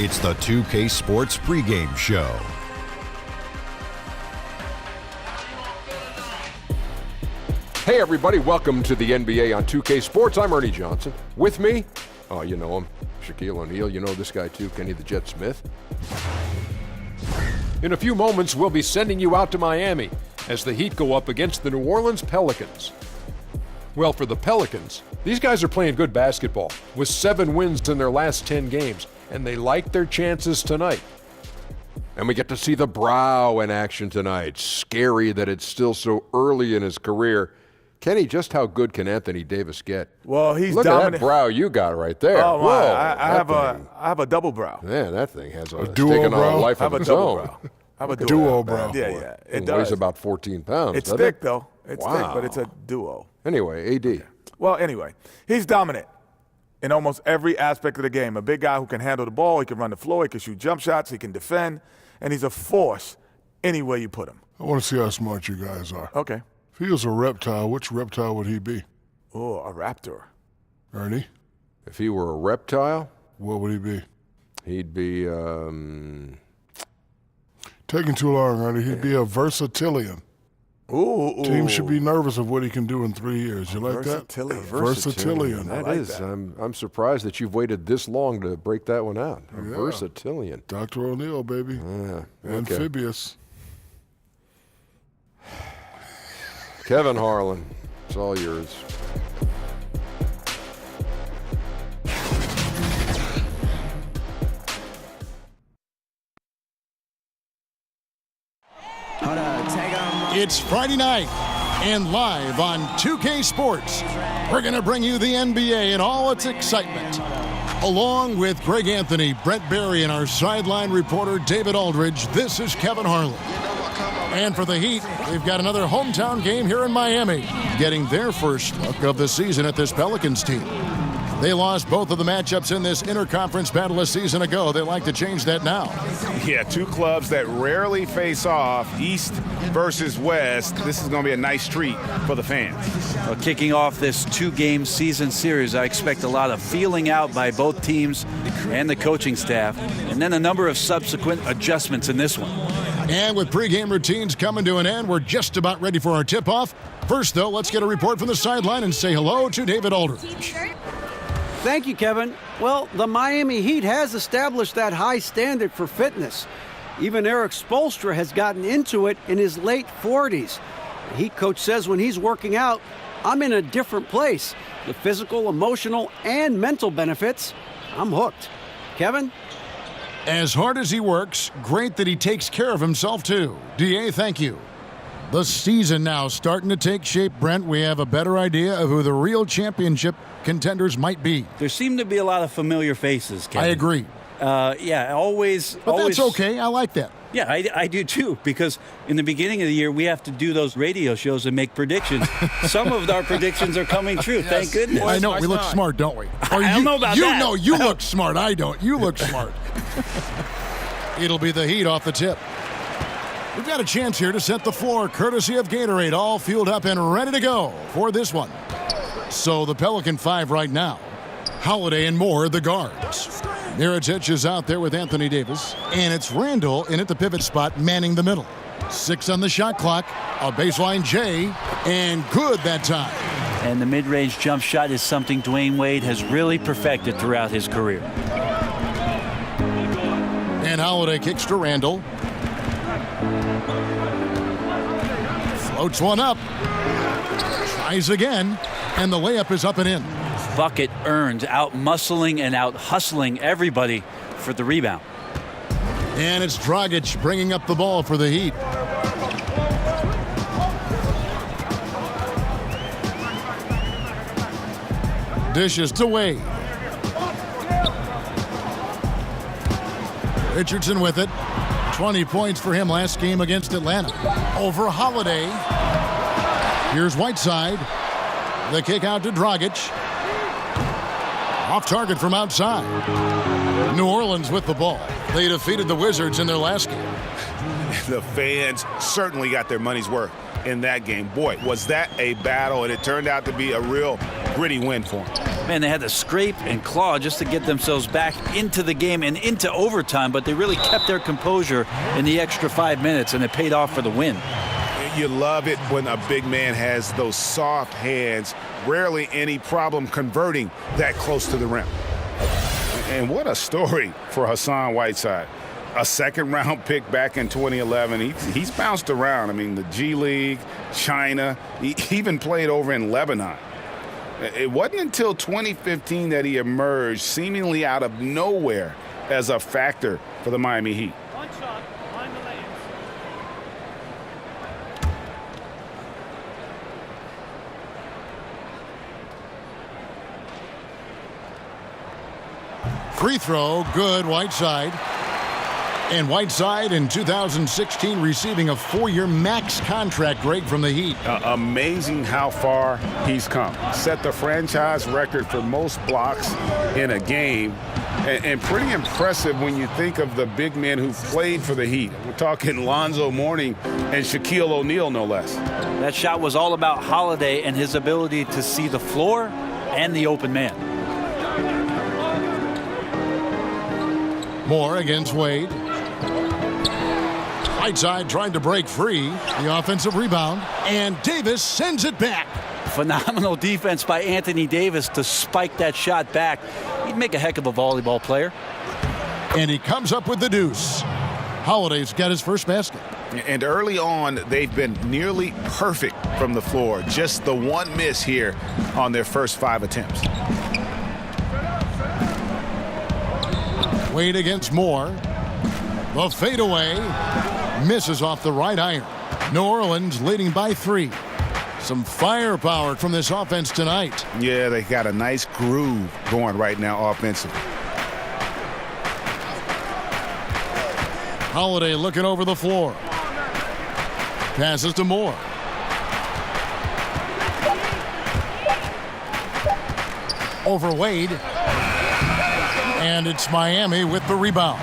It's the 2K Sports pregame show. Hey everybody, welcome to the NBA on 2K Sports. I'm Ernie Johnson. With me, oh you know him, Shaquille O'Neal. You know this guy too, Kenny the Jet Smith. In a few moments, we'll be sending you out to Miami as the Heat go up against the New Orleans Pelicans. Well, for the Pelicans, these guys are playing good basketball with 7 wins in their last 10 games, and they like their chances tonight. And we get to see the Brow in action tonight. Scary that it's still so early in his career. Kenny, just how good can Anthony Davis get? Well, he's Look dominant. at that brow you got right there. Oh, my. Whoa, I have a double brow. Man, that thing has a duo taken on brow? a life I of have a its double own. brow. I have a Duo brow. Yeah. It does. weighs about 14 pounds. It's doesn't thick, it? though. It's thick, but it's a duo. Anyway, AD. Well, anyway, he's dominant in almost every aspect of the game. A big guy who can handle the ball. He can run the floor. He can shoot jump shots. He can defend. And he's a force any way you put him. I want to see how smart you guys are. Okay. If he was a reptile, which reptile would he be? Oh, a raptor. Ernie, If he were a reptile, what would he be? he'd be, Taking too long, Ernie. He'd be a versatilian. Ooh. Teams should be nervous of what he can do in 3 years. You like Versatilian. that? Versatilian. That like is. that. I'm surprised that you've waited this long to break that one out. A Yeah. versatilian. Dr. O'Neal, baby. Yeah, okay. Amphibious. Kevin Harlan, it's all yours. It's Friday night, and live on 2K Sports, we're going to bring you the NBA in all its excitement. Along with Greg Anthony, Brett Barry, and our sideline reporter David Aldridge, this is Kevin Harlan. And for the Heat, they've got another hometown game here in Miami, getting their first look of the season at this Pelicans team. They lost both of the matchups in this interconference battle a season ago. They like to change that now. Yeah, two clubs that rarely face off, East versus West. This is going to be a nice treat for the fans. Well, kicking off this 2-game season series, I expect a lot of feeling out by both teams and the coaching staff, and then a number of subsequent adjustments in this one. And with pregame routines coming to an end, we're just about ready for our tip-off. First, though, let's get a report from the sideline and say hello to David Aldridge. Thank you, Kevin. Well, the Miami Heat has established that high standard for fitness. Even Eric Spoelstra has gotten into it in his late 40s. The Heat coach says when he's working out, I'm in a different place. The physical, emotional, and mental benefits, I'm hooked. Kevin? As hard as he works, great that he takes care of himself, too. DA, thank you. The season now starting to take shape, Brent. We have a better idea of who the real championship contenders might be. There seem to be a lot of familiar faces, Kevin. I agree. Yeah, always. But that's okay. I like that. Yeah, I do too, because in the beginning of the year, we have to do those radio shows and make predictions. Some of our predictions are coming true, thank goodness. I know. We look smart, don't we? I don't know about that. No, you look smart. I don't. You look smart. It'll be the Heat off the tip. We've got a chance here to set the floor, courtesy of Gatorade, all fueled up and ready to go for this one. So the Pelican 5 right now. Holiday and Moore, the guards. Mirotic is out there with Anthony Davis, and it's Randall in at the pivot spot, manning the middle. 6 on the shot clock, a baseline J, and good that time. And the mid-range jump shot is something Dwayne Wade has really perfected throughout his career. And Holiday kicks to Randall. Floats one up. Tries again, and the layup is up and in. Bucket earned, out-muscling and out-hustling everybody for the rebound. And it's Dragic bringing up the ball for the Heat. Dishes to Wade. Richardson with it. 20 points for him last game against Atlanta. Over Holiday. Here's Whiteside. The kick out to Dragic. Off target from outside. New Orleans with the ball. They defeated the Wizards in their last game. The fans certainly got their money's worth in that game. Boy, was that a battle, and it turned out to be a real gritty win for him. Man, they had to scrape and claw just to get themselves back into the game and into overtime, but they really kept their composure in the extra 5 minutes, and it paid off for the win. You love it when a big man has those soft hands. Rarely any problem converting that close to the rim. And what a story for Hassan Whiteside. A second-round pick back in 2011. He's bounced around. I mean, the G League, China. He even played over in Lebanon. It wasn't until 2015 that he emerged seemingly out of nowhere as a factor for the Miami Heat. One shot, behind the lanes. Free throw, good, Whiteside. And Whiteside in 2016 receiving a 4-year max contract, Greg, from the Heat. Amazing how far he's come. Set the franchise record for most blocks in a game. And pretty impressive when you think of the big men who played for the Heat. We're talking Lonzo Mourning and Shaquille O'Neal, no less. That shot was all about Holiday and his ability to see the floor and the open man. Moore against Wade. Whiteside trying to break free. The offensive rebound. And Davis sends it back. Phenomenal defense by Anthony Davis to spike that shot back. He'd make a heck of a volleyball player. And he comes up with the deuce. Holiday's got his first basket. And early on, they've been nearly perfect from the floor. Just the one miss here on their first 5 attempts. Wade against Moore. The fadeaway misses off the right iron. New Orleans leading by 3. Some firepower from this offense tonight. Yeah, they got a nice groove going right now offensively. Holiday looking over the floor. Passes to Moore. Over Wade. And it's Miami with the rebound.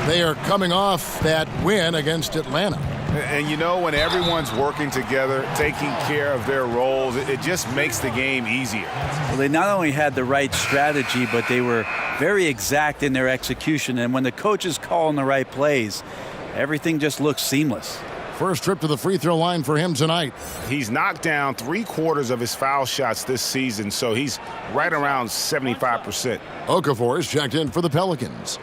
They are coming off that win against Atlanta. And you know, when everyone's working together, taking care of their roles, it just makes the game easier. Well, they not only had the right strategy, but they were very exact in their execution. And when the coach is calling the right plays, everything just looks seamless. First trip to the free throw line for him tonight. He's knocked down 3/4 of his foul shots this season, so he's right around 75%. Okafor is checked in for the Pelicans.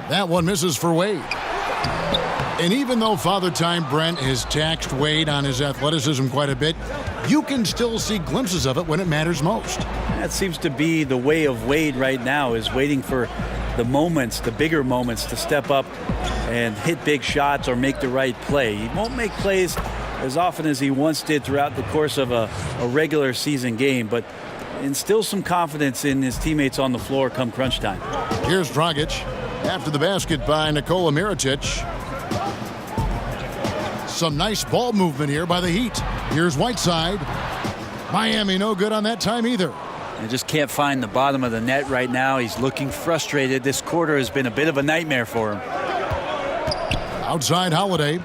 That one misses for Wade. And even though Father Time Brent has taxed Wade on his athleticism quite a bit, you can still see glimpses of it when it matters most. That seems to be the way of Wade right now, is waiting for the moments, the bigger moments, to step up and hit big shots or make the right play. He won't make plays as often as he once did throughout the course of a regular season game, but instills some confidence in his teammates on the floor come crunch time. Here's Dragic after the basket by Nikola Mirotic. Some nice ball movement here by the Heat. Here's Whiteside. Miami no good on that time either. And just can't find the bottom of the net right now. He's looking frustrated. This quarter has been a bit of a nightmare for him. Outside Holiday.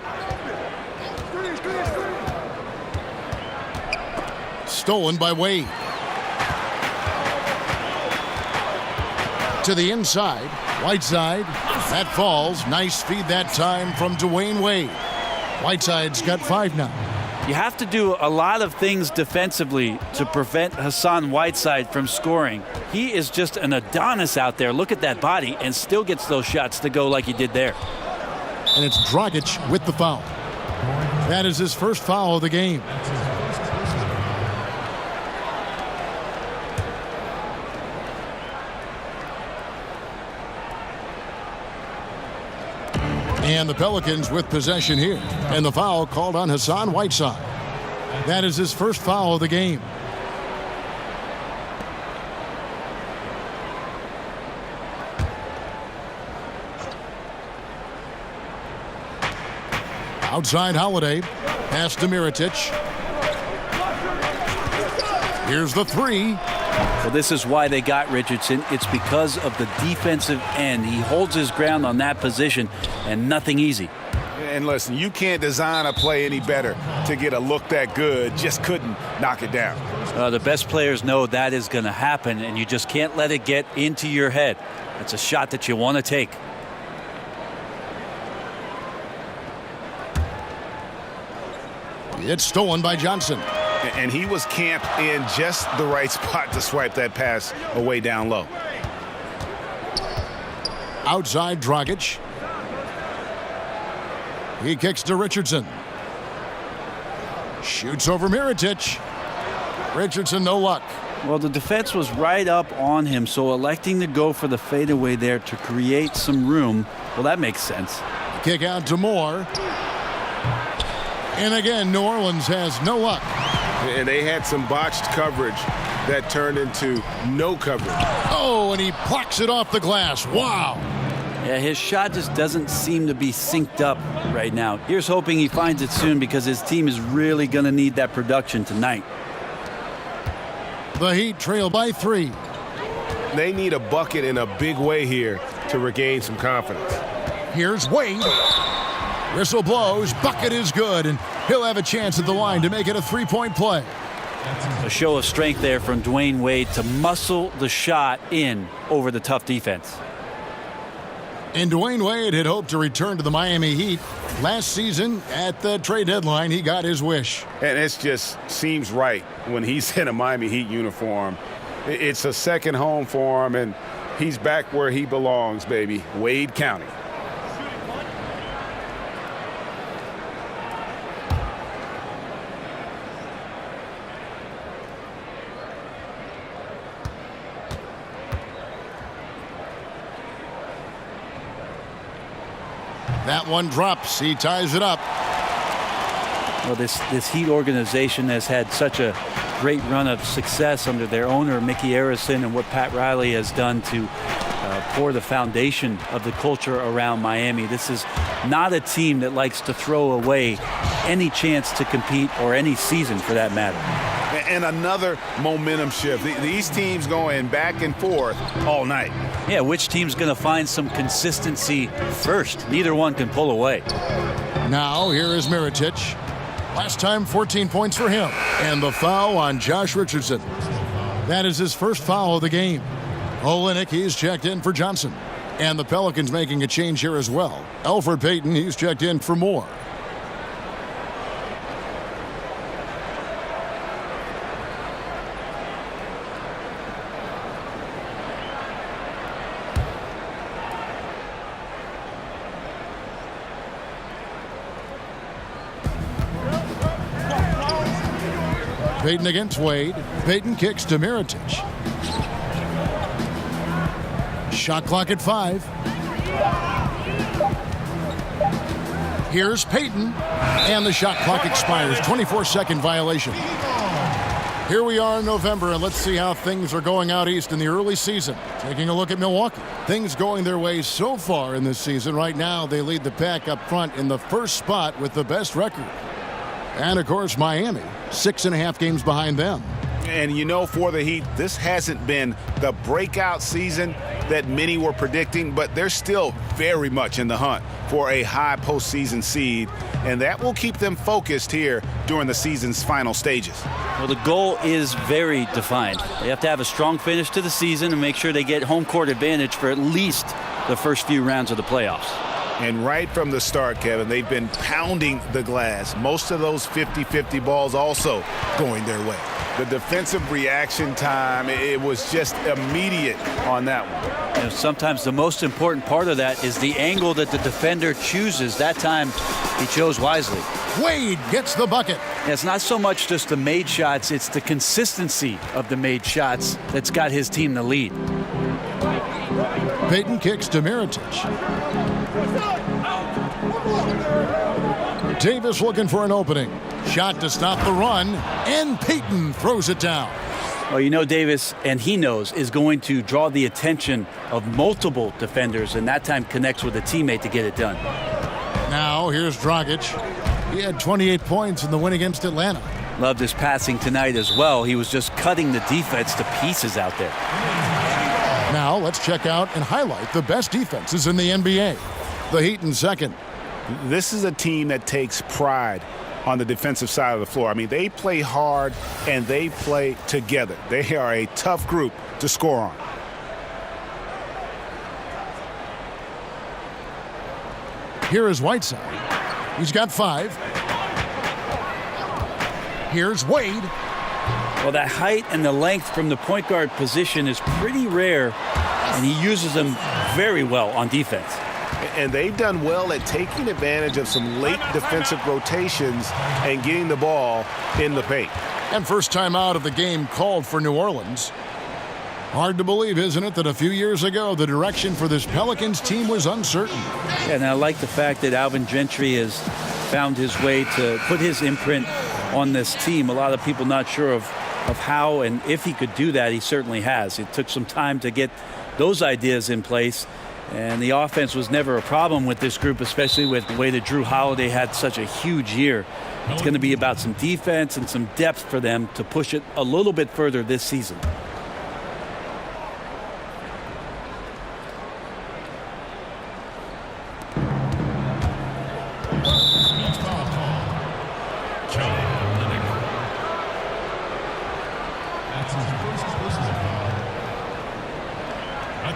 Stolen by Wade. To the inside. Whiteside. That falls. Nice feed that time from Dwayne Wade. Whiteside's got 5 now. You have to do a lot of things defensively to prevent Hassan Whiteside from scoring. He is just an Adonis out there. Look at that body, and still gets those shots to go like he did there. And it's Dragic with the foul. That is his first foul of the game. And the Pelicans with possession here. And the foul called on Hassan Whiteside. That is his first foul of the game. Outside Holiday. Pass to Mirotic. Here's the 3. Well, this is why they got Richardson. It's because of the defensive end. He holds his ground on that position, and nothing easy. And listen, you can't design a play any better to get a look that good. Just couldn't knock it down. The best players know that is going to happen, and you just can't let it get into your head. It's a shot that you want to take. It's stolen by Johnson. And he was camped in just the right spot to swipe that pass away down low. Outside Dragic. He kicks to Richardson. Shoots over Mirotic. Richardson, no luck. Well, the defense was right up on him, so electing to go for the fadeaway there to create some room, well, that makes sense. Kick out to Moore. And again, New Orleans has no luck. And they had some botched coverage that turned into no coverage. Oh, and he plucks it off the glass. Wow. Yeah, his shot just doesn't seem to be synced up right now. Here's hoping he finds it soon because his team is really going to need that production tonight. The Heat trail by 3. They need a bucket in a big way here to regain some confidence. Here's Wade. Whistle blows. Bucket is good, and he'll have a chance at the line to make it a 3-point play. A show of strength there from Dwayne Wade to muscle the shot in over the tough defense. And Dwayne Wade had hoped to return to the Miami Heat. Last season, at the trade deadline, he got his wish. And it just seems right when he's in a Miami Heat uniform. It's a second home for him, and he's back where he belongs, baby. Wade County. That one drops. He ties it up. Well, this Heat organization has had such a great run of success under their owner, Mickey Arison, and what Pat Riley has done to pour the foundation of the culture around Miami. This is not a team that likes to throw away any chance to compete or any season for that matter. And another momentum shift. These teams going back and forth all night. Yeah, which team's going to find some consistency first? Neither one can pull away. Now, here is Mirotic. Last time, 14 points for him. And the foul on Josh Richardson. That is his first foul of the game. Olynyk, he's checked in for Johnson. And the Pelicans making a change here as well. Elfrid Payton, he's checked in for Moore. Payton against Wade. Payton kicks to Mirotic. Shot clock at 5. Here's Payton. And the shot clock expires. 24-second violation. Here we are in November, and let's see how things are going out east in the early season. Taking a look at Milwaukee. Things going their way so far in this season. Right now, they lead the pack up front in the first spot with the best record. And, of course, Miami, 6.5 games behind them. And, you know, for the Heat, this hasn't been the breakout season that many were predicting, but they're still very much in the hunt for a high postseason seed, and that will keep them focused here during the season's final stages. Well, the goal is very defined. They have to have a strong finish to the season and make sure they get home court advantage for at least the first few rounds of the playoffs. And right from the start, Kevin, they've been pounding the glass. Most of those 50-50 balls also going their way. The defensive reaction time, it was just immediate on that one. You know, sometimes the most important part of that is the angle that the defender chooses. That time, he chose wisely. Wade gets the bucket. It's not so much just the made shots, it's the consistency of the made shots that's got his team the lead. Payton kicks to Mirotic. Davis looking for an opening. Shot to stop the run, and Payton throws it down. Well, you know, Davis, and he knows, is going to draw the attention of multiple defenders, and that time connects with a teammate to get it done. Now, here's Dragic. He had 28 points in the win against Atlanta. Loved his passing tonight as well. He was just cutting the defense to pieces out there. Now let's check out and highlight the best defenses in the NBA. The Heat in second. This is a team that takes pride on the defensive side of the floor. I mean, they play hard and they play together. They are a tough group to score on. Here is Whiteside. He's got 5. Here's Wade. Well, that height and the length from the point guard position is pretty rare, and he uses them very well on defense. And they've done well at taking advantage of some late defensive rotations and getting the ball in the paint. And first time out of the game called for New Orleans. Hard to believe, isn't it, that a few years ago the direction for this Pelicans team was uncertain. Yeah, and I like the fact that Alvin Gentry has found his way to put his imprint on this team. A lot of people not sure of how and if he could do that. He certainly has. It took some time to get those ideas in place, and the offense was never a problem with this group, especially with the way that Drew Holiday had such a huge year. It's going to be about some defense and some depth for them to push it a little bit further this season.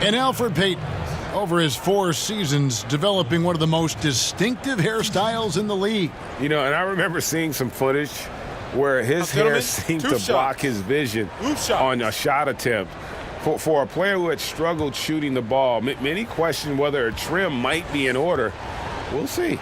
And Elfrid Payton, over his 4 seasons, developing one of the most distinctive hairstyles in the league. You know, and I remember seeing some footage where his hair seemed to block his vision on a shot attempt. For a player who had struggled shooting the ball, many question whether a trim might be in order. We'll see.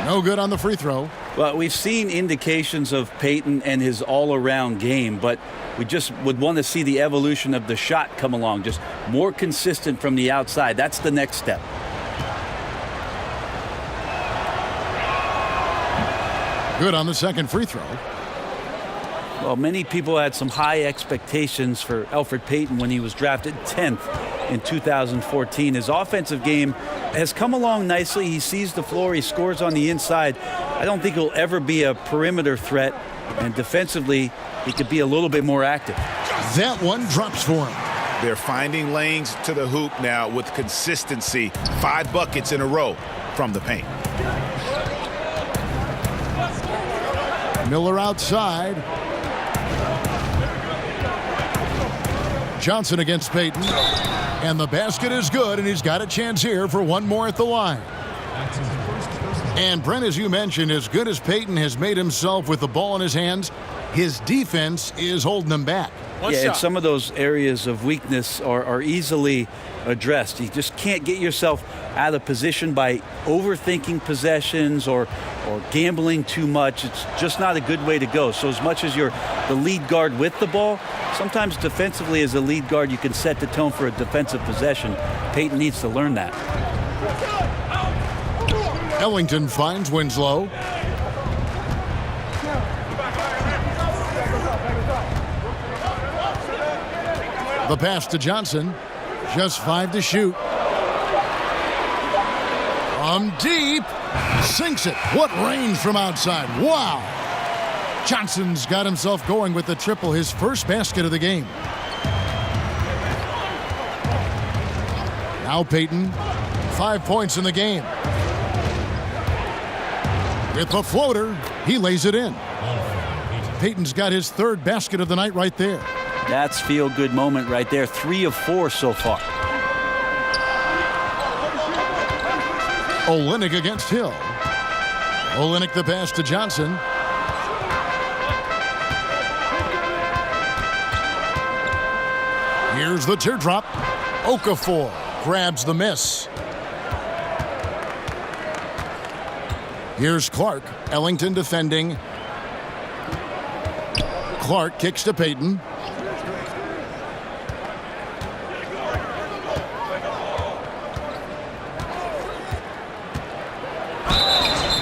No good on the free throw. Well, we've seen indications of Payton and his all-around game, but we just would want to see the evolution of the shot come along, just more consistent from the outside. That's the next step. Good on the second free throw. Well, many people had some high expectations for Elfrid Payton when he was drafted 10th in 2014. His offensive game has come along nicely. He sees the floor. He scores on the inside. I don't think he'll ever be a perimeter threat. And defensively, he could be a little bit more active. That one drops for him. They're finding lanes to the hoop now with consistency. 5 buckets in a row from the paint. Miller outside. Johnson against Payton. And the basket is good, and he's got a chance here for one more at the line. And Brent, as you mentioned, as good as Payton has made himself with the ball in his hands, his defense is holding him back. And some of those areas of weakness are easily addressed. You just can't get yourself out of position by overthinking possessions or gambling too much. It's just not a good way to go. So as much as you're the lead guard with the ball, sometimes defensively as a lead guard you can set the tone for a defensive possession. Payton needs to learn that. Ellington finds Winslow. The pass to Johnson. Just 5 to shoot. From deep. Sinks it. What range from outside. Wow. Johnson's got himself going with the triple, his first basket of the game. Now Payton. 5 points in the game. With the floater, he lays it in. Payton's got his 3rd basket of the night right there. That's feel-good moment right there. 3 of 4 so far. Olynyk against Hill. Olynyk the pass to Johnson. Here's the teardrop. Okafor grabs the miss. Here's Clark. Ellington defending. Clark kicks to Payton.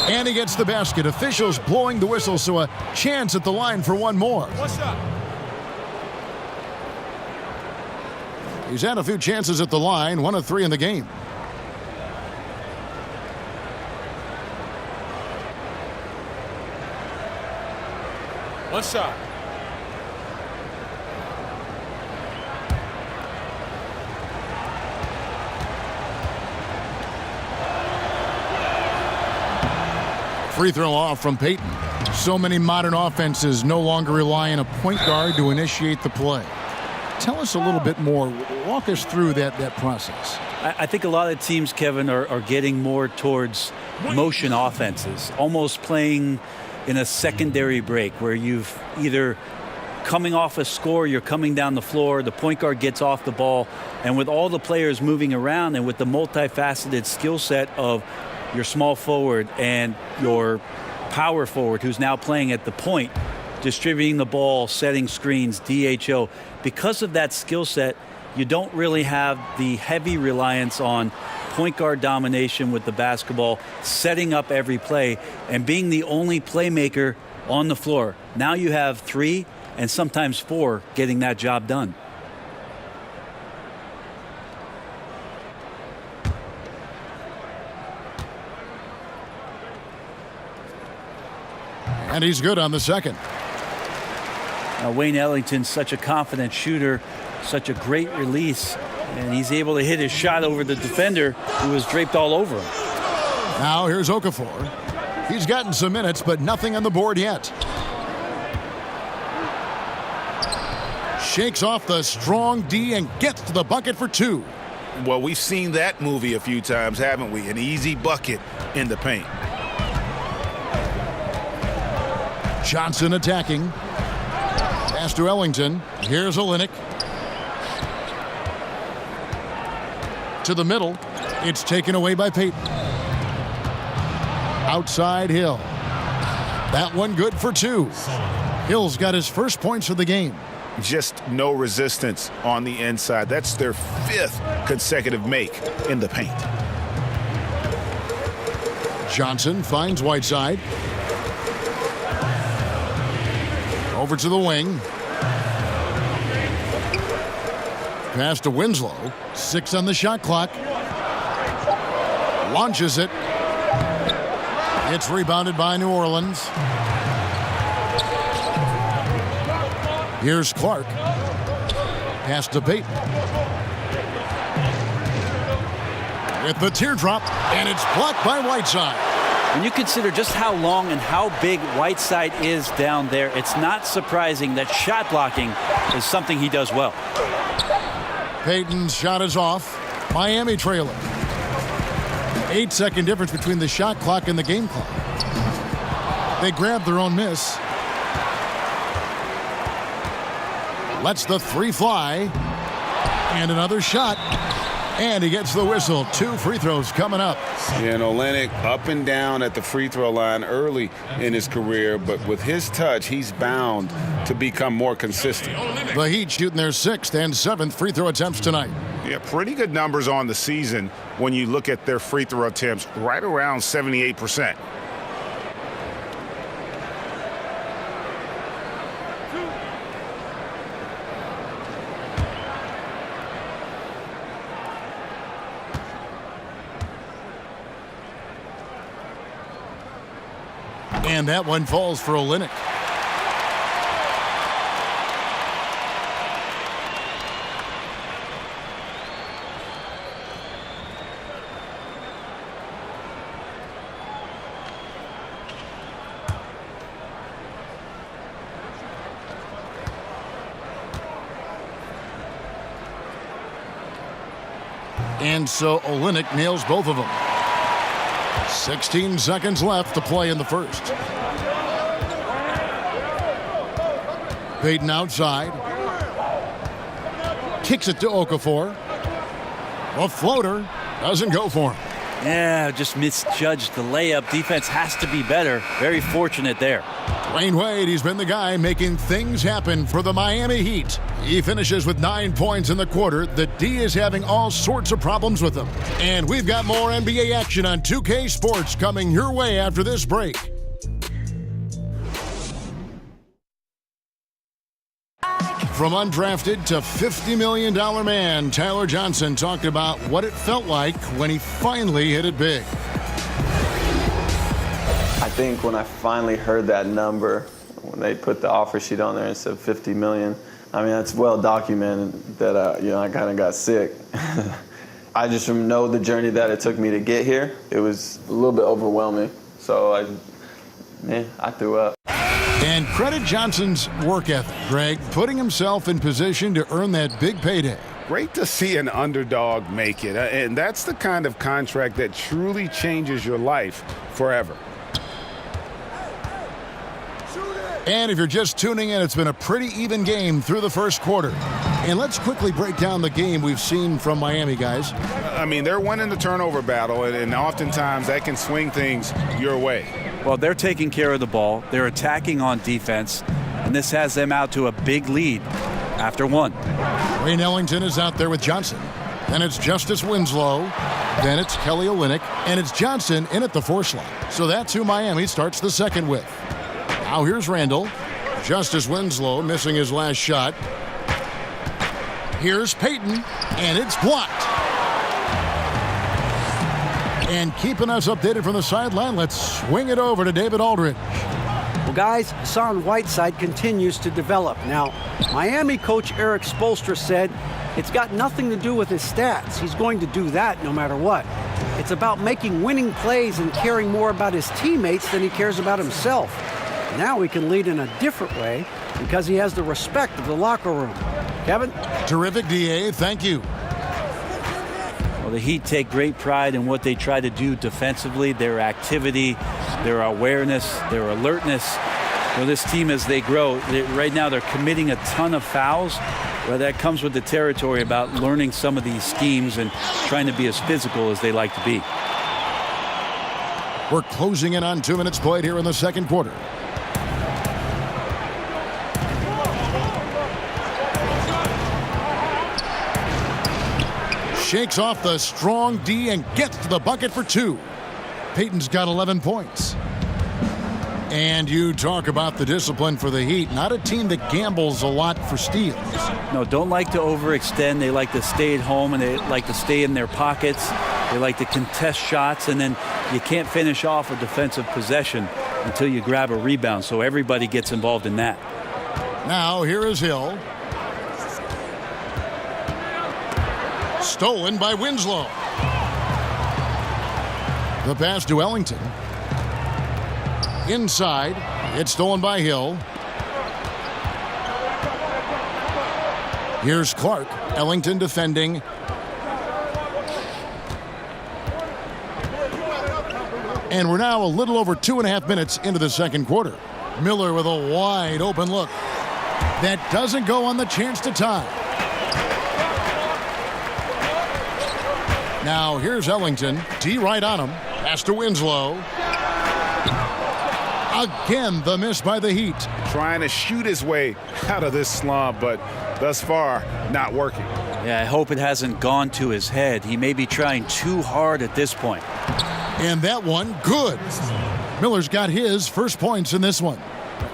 And he gets the basket. Officials blowing the whistle, so a chance at the line for one more. What's up? He's had a few chances at the line, 1 of 3 in the game. One shot. Free throw off from Payton. So many modern offenses no longer rely on a point guard to initiate the play. Tell us a little bit more. Walk us through that process. I think a lot of teams, Kevin, are getting more towards motion offenses, almost playing in a secondary break where you've either coming off a score, you're coming down the floor, the point guard gets off the ball, and with all the players moving around and with the multifaceted skill set of your small forward and your power forward who's now playing at the point, distributing the ball, setting screens, DHO. Because of that skill set, you don't really have the heavy reliance on point guard domination with the basketball, setting up every play, and being the only playmaker on the floor. Now you have 3 and sometimes 4 getting that job done. And he's good on the second. Now, Wayne Ellington's such a confident shooter, such a great release, and he's able to hit his shot over the defender who was draped all over him. Now here's Okafor. He's gotten some minutes, but nothing on the board yet. Shakes off the strong D and gets to the bucket for 2. Well, we've seen that movie a few times, haven't we? An easy bucket in the paint. Johnson attacking. Pass to Ellington. Here's Olynyk. To the middle. It's taken away by Payton. Outside Hill. That one good for 2. Hill's got his first points of the game. Just no resistance on the inside. That's their 5th consecutive make in the paint. Johnson finds Whiteside. Over to the wing. Pass to Winslow. 6 on the shot clock. Launches it. It's rebounded by New Orleans. Here's Clark. Pass to Payton. With the teardrop, and it's blocked by Whiteside. When you consider just how long and how big Whiteside is down there, it's not surprising that shot blocking is something he does well. Payton's shot is off. Miami trailing. 8-second difference between the shot clock and the game clock. They grab their own miss. Lets the 3 fly. And another shot. And he gets the whistle. 2 free throws coming up. Yeah, and Olynyk up and down at the free throw line early in his career, but with his touch, he's bound to become more consistent. The Heat shooting their 6th and 7th free throw attempts tonight. Yeah, pretty good numbers on the season when you look at their free throw attempts, right around 78%. And that one falls for Olynyk. And so Olynyk nails both of them. 16 seconds left to play in the first. Payton outside. Kicks it to Okafor. A floater doesn't go for him. Yeah, just misjudged the layup. Defense has to be better. Very fortunate there. Dwayne Wade, he's been the guy making things happen for the Miami Heat. He finishes with 9 points in the quarter. The D is having all sorts of problems with him. And we've got more NBA action on 2K Sports coming your way after this break. From undrafted to $50 million man, Tyler Johnson talked about what it felt like when he finally hit it big. I think when I finally heard that number, when they put the offer sheet on there and said $50 million, I mean, that's well documented that, I kind of got sick. I just know the journey that it took me to get here. It was a little bit overwhelming. So I threw up. And credit Johnson's work ethic, Greg, putting himself in position to earn that big payday. Great to see an underdog make it. And that's the kind of contract that truly changes your life forever. And if you're just tuning in, it's been a pretty even game through the first quarter. And let's quickly break down the game we've seen from Miami, guys. I mean, they're winning the turnover battle, and oftentimes that can swing things your way. Well, they're taking care of the ball. They're attacking on defense, and this has them out to a big lead after one. Wayne Ellington is out there with Johnson. Then it's Justice Winslow. Then it's Kelly Olynyk. And it's Johnson in at the 4 slot. So that's who Miami starts the second with. Now here's Randall. Justice Winslow missing his last shot. Here's Payton, and it's blocked. And keeping us updated from the sideline, let's swing it over to David Aldridge. Well, guys, Hassan Whiteside continues to develop. Now, Miami coach Eric Spoelstra said it's got nothing to do with his stats. He's going to do that no matter what. It's about making winning plays and caring more about his teammates than he cares about himself. Now he can lead in a different way because he has the respect of the locker room. Kevin? Terrific, D.A. Thank you. Well, the Heat take great pride in what they try to do defensively, their activity, their awareness, their alertness. Well, this team, as they grow, right now they're committing a ton of fouls. Well, that comes with the territory about learning some of these schemes and trying to be as physical as they like to be. We're closing in on 2 minutes played here in the second quarter. Shakes off the strong D and gets to the bucket for 2. Payton's got 11 points. And you talk about the discipline for the Heat. Not a team that gambles a lot for steals. No, don't like to overextend. They like to stay at home, and they like to stay in their pockets. They like to contest shots, and then you can't finish off a defensive possession until you grab a rebound. So everybody gets involved in that. Now here is Hill. Stolen by Winslow. The pass to Ellington. Inside. It's stolen by Hill. Here's Clark. Ellington defending. And we're now a little over 2.5 minutes into the second quarter. Miller with a wide open look. That doesn't go on the chance to tie. Now here's Ellington. D right on him. Pass to Winslow. Again, the miss by the Heat. Trying to shoot his way out of this slump, but thus far, not working. Yeah, I hope it hasn't gone to his head. He may be trying too hard at this point. And that one, good. Miller's got his first points in this one.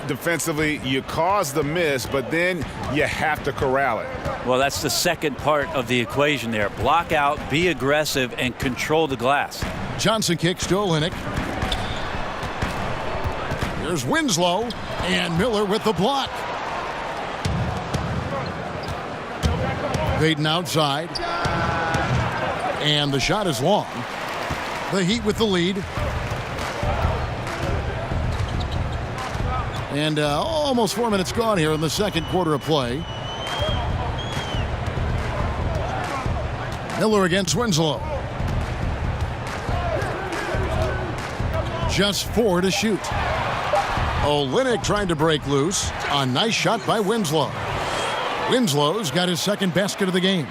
Defensively, you cause the miss, but then you have to corral it. Well, that's the second part of the equation there. Block out, be aggressive, and control the glass. Johnson kicks to Olynyk. There's Winslow, and Miller with the block. Payton outside. And the shot is long. The Heat with the lead. And almost 4 minutes gone here in the second quarter of play. Miller against Winslow. Just 4 to shoot. Olynyk trying to break loose. A nice shot by Winslow. Winslow's got his second basket of the game.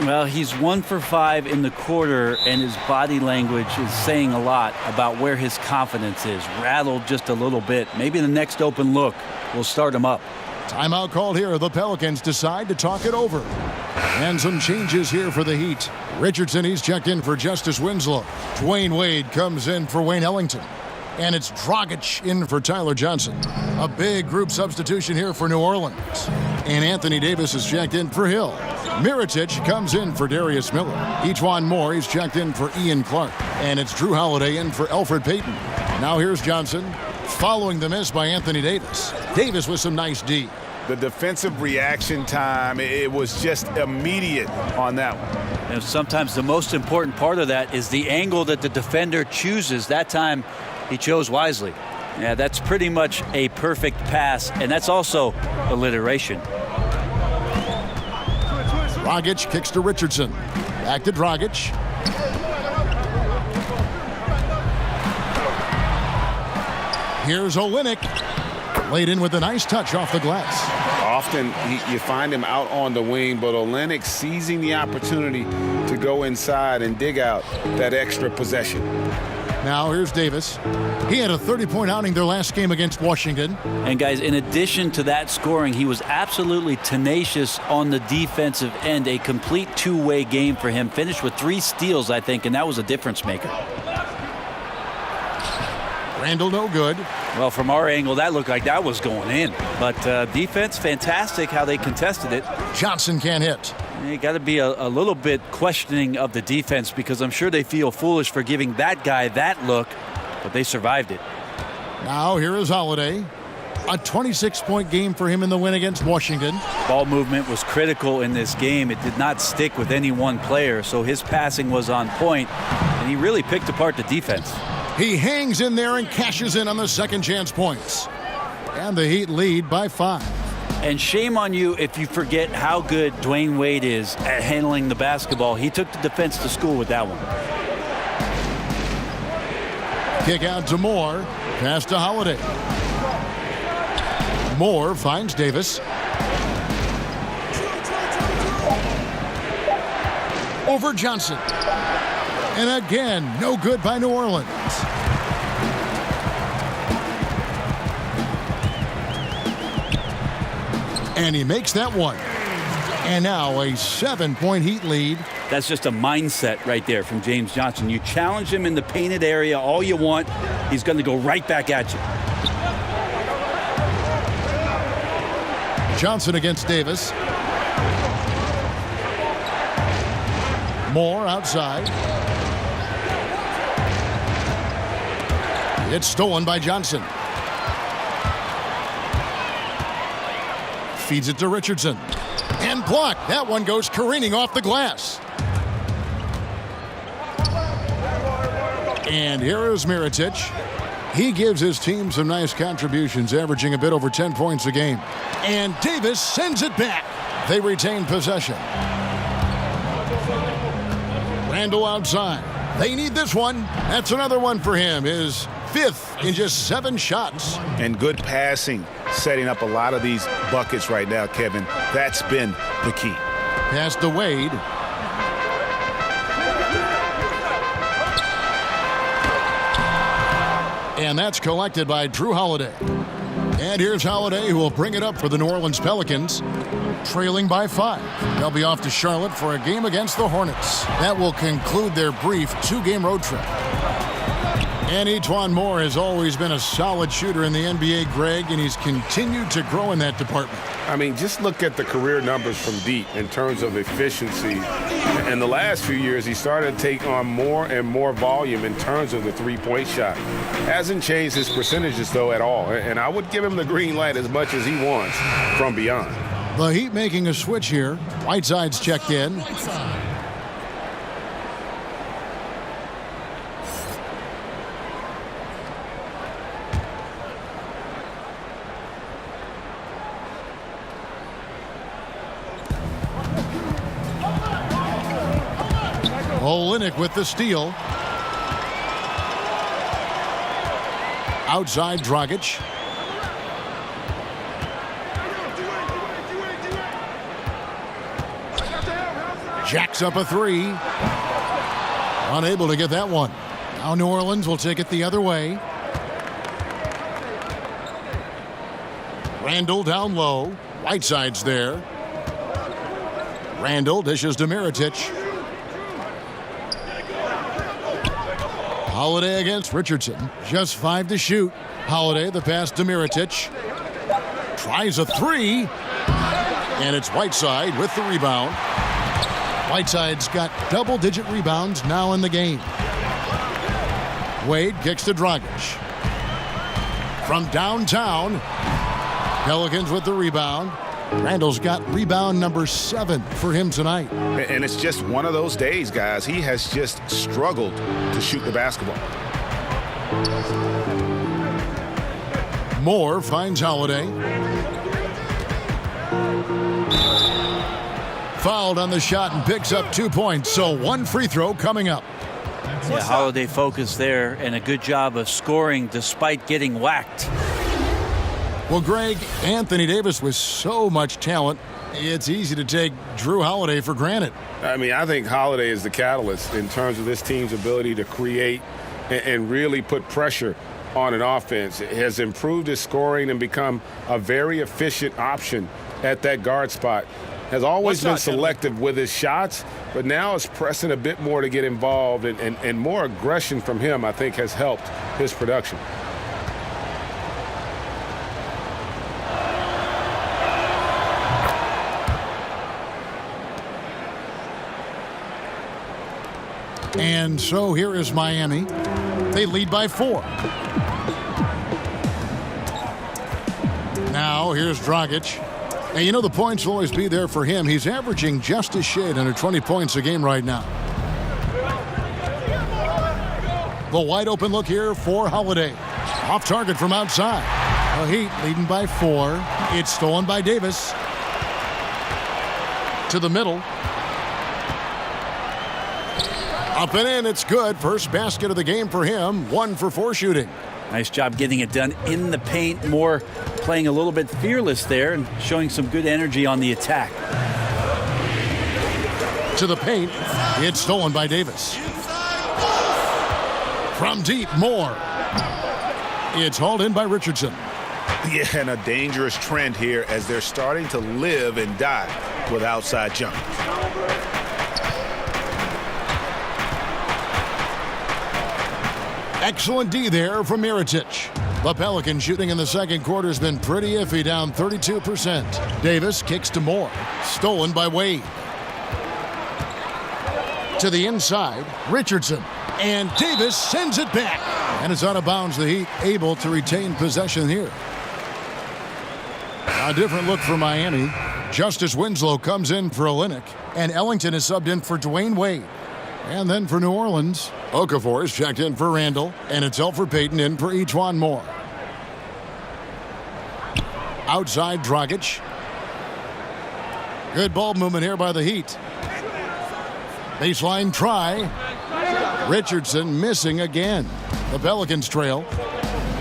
Well, he's 1 for 5 in the quarter, and his body language is saying a lot about where his confidence is. Rattled just a little bit. Maybe the next open look will start him up. Timeout called here. The Pelicans decide to talk it over. And some changes here for the Heat. Richardson, he's checked in for Justice Winslow. Dwayne Wade comes in for Wayne Ellington. And it's Dragic in for Tyler Johnson. A big group substitution here for New Orleans. And Anthony Davis is checked in for Hill. Mirotic comes in for Darius Miller. Ejuan Moore is checked in for Ian Clark. And it's Drew Holiday in for Elfrid Payton. Now here's Johnson. following the miss by Anthony Davis. Davis with some nice D. The defensive reaction time, it was just immediate on that one. And sometimes the most important part of that is the angle that the defender chooses. That time he chose wisely. Yeah, that's pretty much a perfect pass, and that's also alliteration. Dragic kicks to Richardson. Back to Dragic. Here's Olynyk. Laid in with a nice touch off the glass. Often you find him out on the wing, but Olynyk seizing the opportunity to go inside and dig out that extra possession. Now here's Davis. He had a 30-point outing their last game against Washington. And guys, in addition to that scoring, he was absolutely tenacious on the defensive end. A complete two-way game for him. Finished with 3 steals, I think, and that was a difference maker. Randall no good. Well, from our angle, that looked like that was going in. But defense, fantastic how they contested it. Johnson can't hit. You got to be a little bit questioning of the defense, because I'm sure they feel foolish for giving that guy that look, but they survived it. Now here is Holiday. A 26-point game for him in the win against Washington. Ball movement was critical in this game. It did not stick with any one player, so his passing was on point, and he really picked apart the defense. He hangs in there and cashes in on the second chance points. And the Heat lead by 5. And shame on you if you forget how good Dwayne Wade is at handling the basketball. He took the defense to school with that one. Kick out to Moore. Pass to Holiday. Moore finds Davis. Over Johnson. And again, no good by New Orleans. And he makes that one. And now a 7-point Heat lead. That's just a mindset right there from James Johnson. You challenge him in the painted area all you want, he's going to go right back at you. Johnson against Davis. Moore outside. It's stolen by Johnson. Feeds it to Richardson. And blocked. That one goes careening off the glass. And here is Mirotic. He gives his team some nice contributions, averaging a bit over 10 points a game. And Davis sends it back. They retain possession. Randall outside. They need this one. That's another one for him. His 5th in just 7 shots. And good passing, setting up a lot of these buckets right now, Kevin. That's been the key. Pass to Wade. And that's collected by Drew Holiday. And here's Holiday, who will bring it up for the New Orleans Pelicans, trailing by 5. They'll be off to Charlotte for a game against the Hornets. That will conclude their brief 2-game road trip. And E'Twaun Moore has always been a solid shooter in the NBA, Greg, and he's continued to grow in that department. I mean, just look at the career numbers from deep in terms of efficiency. In the last few years, he started to take on more and more volume in terms of the three-point shot. Hasn't changed his percentages, though, at all. And I would give him the green light as much as he wants from beyond. The Heat making a switch here. Whiteside's checked in. Olynyk with the steal. Outside Dragic. Jacks up a 3. Unable to get that one. Now New Orleans will take it the other way. Randall down low. Whiteside's there. Randall dishes to Mirotic. Holiday against Richardson. Just 5 to shoot. Holiday, the pass to Mirotic. Tries a 3. And it's Whiteside with the rebound. Whiteside's got double-digit rebounds now in the game. Wade kicks to Dragic. from downtown. Pelicans with the rebound. Randall's got rebound number 7 for him tonight. And it's just one of those days, guys. He has just struggled to shoot the basketball. Moore finds Holiday. Fouled on the shot and picks up 2 points, so 1 free throw coming up. Yeah, Holiday focused there and a good job of scoring despite getting whacked. Well, Greg, Anthony Davis with so much talent, it's easy to take Drew Holiday for granted. I mean, I think Holiday is the catalyst in terms of this team's ability to create and really put pressure on an offense. It has improved his scoring and become a very efficient option at that guard spot. Has always been selective with his shots, but now is pressing a bit more to get involved, and more aggression from him, I think, has helped his production. And so here is Miami. They lead by 4. Now here's Dragic. And you know the points will always be there for him. He's averaging just a shade under 20 points a game right now. The wide open look here for Holiday. Off target from outside. The Heat leading by 4. It's stolen by Davis. To the middle. Up and in, it's good. First basket of the game for him. 1 for 4 shooting. Nice job getting it done in the paint. Moore playing a little bit fearless there and showing some good energy on the attack. To the paint. It's stolen by Davis. From deep, Moore. It's hauled in by Richardson. Yeah, and a dangerous trend here as they're starting to live and die with outside jumpers. Excellent D there from Mirotic. The Pelicans shooting in the second quarter has been pretty iffy, down 32%. Davis kicks to Moore. Stolen by Wade. To the inside, Richardson. And Davis sends it back. And it's out of bounds. The Heat able to retain possession here. A different look for Miami. Justice Winslow comes in for Olynyk. And Ellington is subbed in for Dwayne Wade. And then for New Orleans, Okafor is checked in for Randall, and it's Elfrid Payton in for E'Twaun Moore. Outside, Dragic. Good ball movement here by the Heat. Baseline try. Richardson missing again. The Pelicans trail.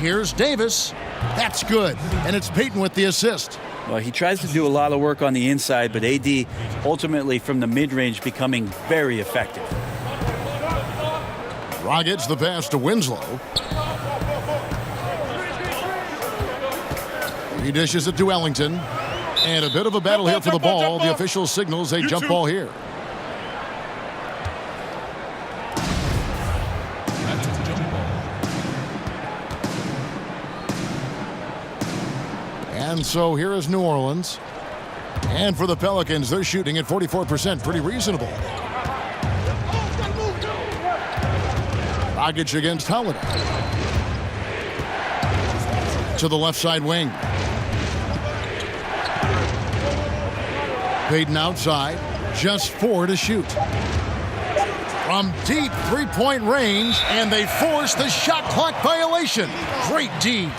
Here's Davis. That's good. And it's Payton with the assist. Well, he tries to do a lot of work on the inside, but AD ultimately from the mid-range becoming very effective. Dragic the pass to Winslow. He dishes it to Ellington. And a bit of a battle here for the ball. The official signals a jump ball here. And so here is New Orleans. And for the Pelicans, they're shooting at 44%. Pretty reasonable. Dragic against Holiday. To the left side wing. Payton outside. Just 4 to shoot. From deep three-point range, and they force the shot clock violation. Great D.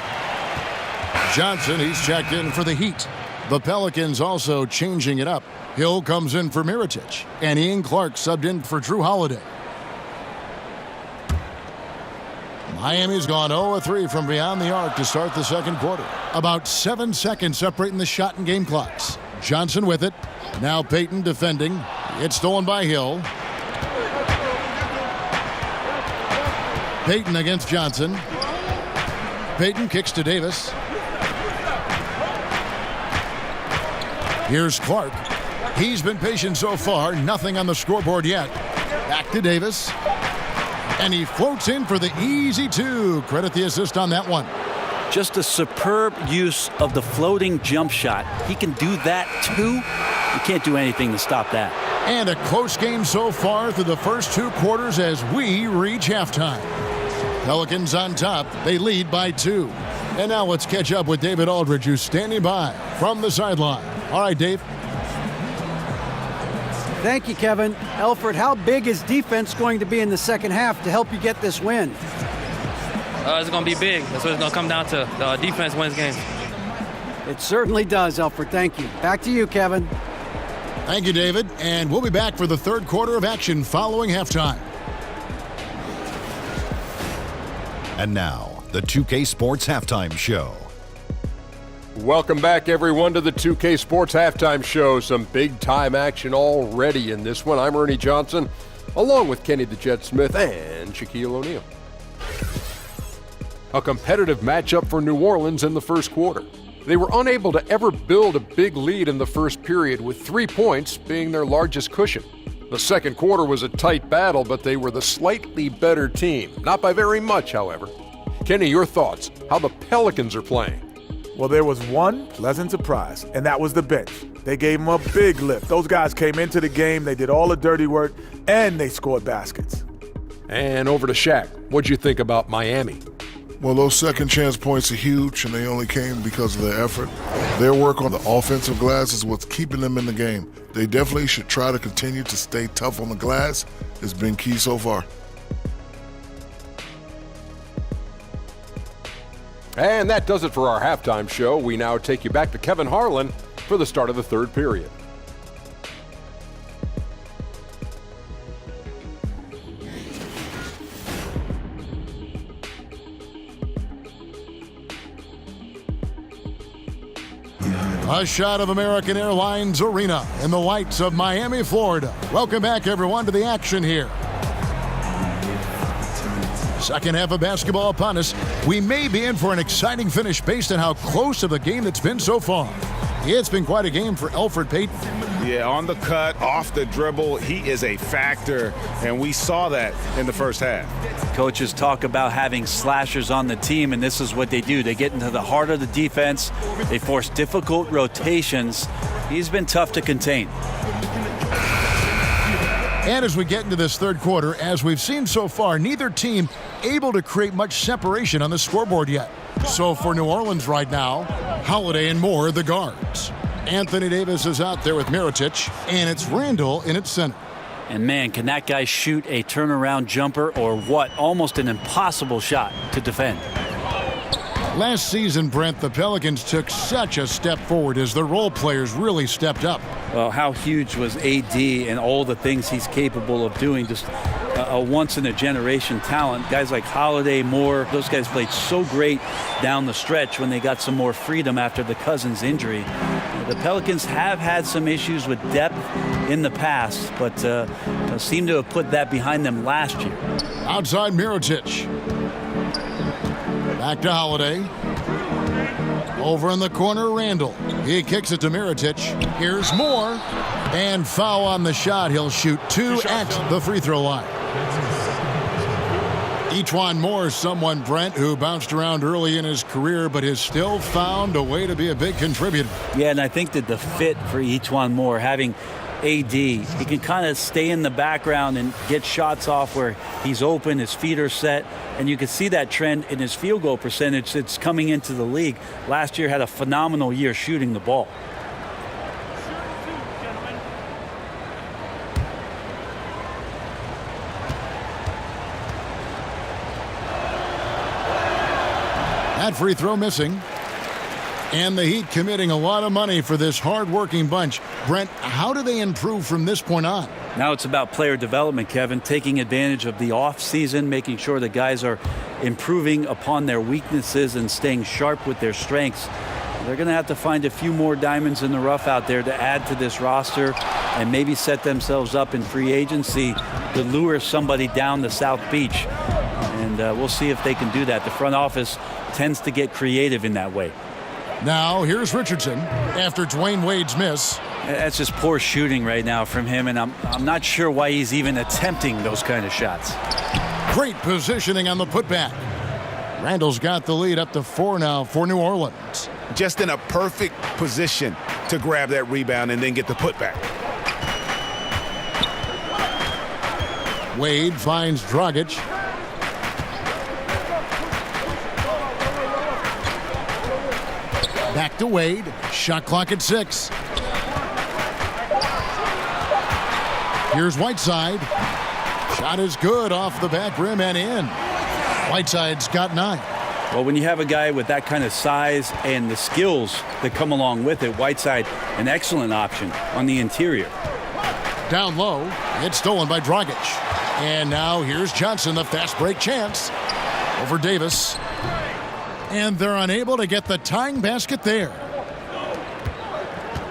Johnson, he's checked in for the Heat. The Pelicans also changing it up. Hill comes in for Mirotic, and Ian Clark subbed in for Drew Holiday. Miami's gone 0-3 from beyond the arc to start the second quarter. About 7 seconds separating the shot and game clocks. Johnson with it. Now Payton defending. It's stolen by Hill. Payton against Johnson. Payton kicks to Davis. Here's Clark. He's been patient so far. Nothing on the scoreboard yet. Back to Davis. And he floats in for the easy 2. Credit the assist on that one. Just a superb use of the floating jump shot. He can do that too. You can't do anything to stop that. And a close game so far through the first 2 quarters as we reach halftime. Pelicans on top. They lead by 2. And now let's catch up with David Aldridge, who's standing by from the sideline. All right, Dave. Thank you, Kevin. Elfrid, how big is defense going to be in the second half to help you get this win? It's going to be big. That's what it's going to come down to. The defense wins games. It certainly does, Elfrid. Thank you. Back to you, Kevin. Thank you, David. And we'll be back for the third quarter of action following halftime. And now, the 2K Sports Halftime Show. Welcome back, everyone, to the 2K Sports Halftime Show. Some big-time action already in this one. I'm Ernie Johnson, along with Kenny the Jet Smith and Shaquille O'Neal. A competitive matchup for New Orleans in the first quarter. They were unable to ever build a big lead in the first period, with 3 points being their largest cushion. The second quarter was a tight battle, but they were the slightly better team. Not by very much, however. Kenny, your thoughts, how the Pelicans are playing? Well, there was one pleasant surprise, and that was the bench. They gave them a big lift. Those guys came into the game, they did all the dirty work, and they scored baskets. And over to Shaq. What'd you think about Miami? Well, those second chance points are huge, and they only came because of their effort. Their work on the offensive glass is what's keeping them in the game. They definitely should try to continue to stay tough on the glass. It's been key so far. And that does it for our halftime show. We now take you back to Kevin Harlan for the start of the third period. A shot of American Airlines Arena in the lights of Miami, Florida. Welcome back, everyone, to the action here. Second half of basketball upon us. We may be in for an exciting finish based on how close of the game it's been so far. It's been quite a game for Elfrid Payton. Yeah, on the cut, off the dribble, he is a factor, and we saw that in the first half. Coaches talk about having slashers on the team, and this is what they do. They get into the heart of the defense. They force difficult rotations. He's been tough to contain. And as we get into this third quarter, as we've seen so far, neither team able to create much separation on the scoreboard yet. So for New Orleans right now, Holiday and Moore, the guards. Anthony Davis is out there with Mirotic, and it's Randall in its center. And man, can that guy shoot a turnaround jumper or what? Almost an impossible shot to defend. Last season, Brent, the Pelicans took such a step forward as the role players really stepped up. Well, how huge was AD and all the things he's capable of doing? Just a once-in-a-generation talent. Guys like Holiday, Moore, those guys played so great down the stretch when they got some more freedom after the Cousins injury. The Pelicans have had some issues with depth in the past, but seem to have put that behind them last year. Outside Mirotic. Back to Holiday. Over in the corner, Randall. He kicks it to Mirotic. Here's Moore. And foul on the shot. He'll shoot 2 at the free throw line. E'Twaun Moore is someone, Brent, who bounced around early in his career, but has still found a way to be a big contributor. Yeah, and I think that the fit for E'Twaun Moore, having AD, he can kind of stay in the background and get shots off where he's open, his feet are set, and you can see that trend in his field goal percentage that's coming into the league. Last year had a phenomenal year shooting the ball. That free throw missing. And the Heat committing a lot of money for this hard-working bunch. Brent, how do they improve from this point on? Now it's about player development, Kevin, taking advantage of the off-season, making sure the guys are improving upon their weaknesses and staying sharp with their strengths. They're going to have to find a few more diamonds in the rough out there to add to this roster and maybe set themselves up in free agency to lure somebody down the South Beach. And we'll see if they can do that. The front office tends to get creative in that way. Now here's Richardson after Dwayne Wade's miss. That's just poor shooting right now from him, and I'm not sure why he's even attempting those kind of shots. Great positioning on the putback. Randall's got the lead up to 4 now for New Orleans. Just in a perfect position to grab that rebound and then get the putback. Wade finds Dragic. Back to Wade. Shot clock at 6. Here's Whiteside. Shot is good off the back rim and in. Whiteside's got 9. Well, when you have a guy with that kind of size and the skills that come along with it, Whiteside, an excellent option on the interior. Down low, it's stolen by Dragic. And now here's Johnson, the fast break chance over Davis. And they're unable to get the tying basket there.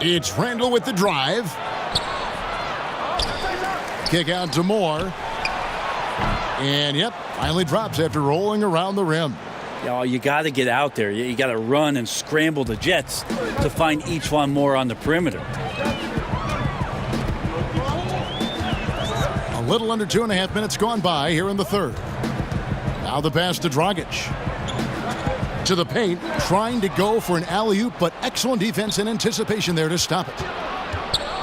It's Randall with the drive. Kick out to Moore. And yep, finally drops after rolling around the rim. You got to get out there. You got to run and scramble the Jets to find each one more on the perimeter. A little under 2.5 minutes gone by here in the third. Now the pass to Dragic. To the paint, trying to go for an alley-oop, but excellent defense and anticipation there to stop it.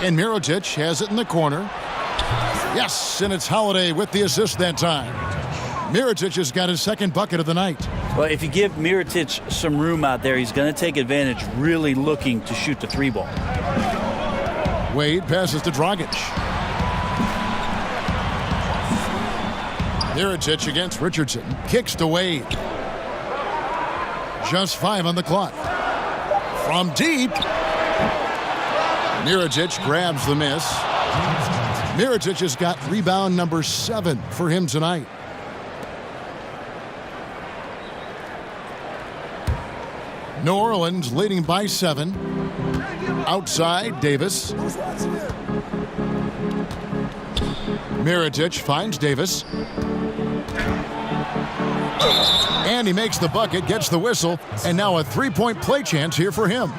And Mirotic has it in the corner. Yes, and it's Holiday with the assist that time. Mirotic has got his second bucket of the night. Well, if you give Mirotic some room out there, he's going to take advantage, really looking to shoot the 3-ball. Wade passes to Dragic. Mirotic against Richardson. Kicks to Wade. Just 5 on the clock. From deep. Mirotic grabs the miss. Mirotic has got rebound number 7 for him tonight. New Orleans leading by 7. Outside, Davis. Mirotic finds Davis. And he makes the bucket, gets the whistle, and now a 3-point play chance here for him.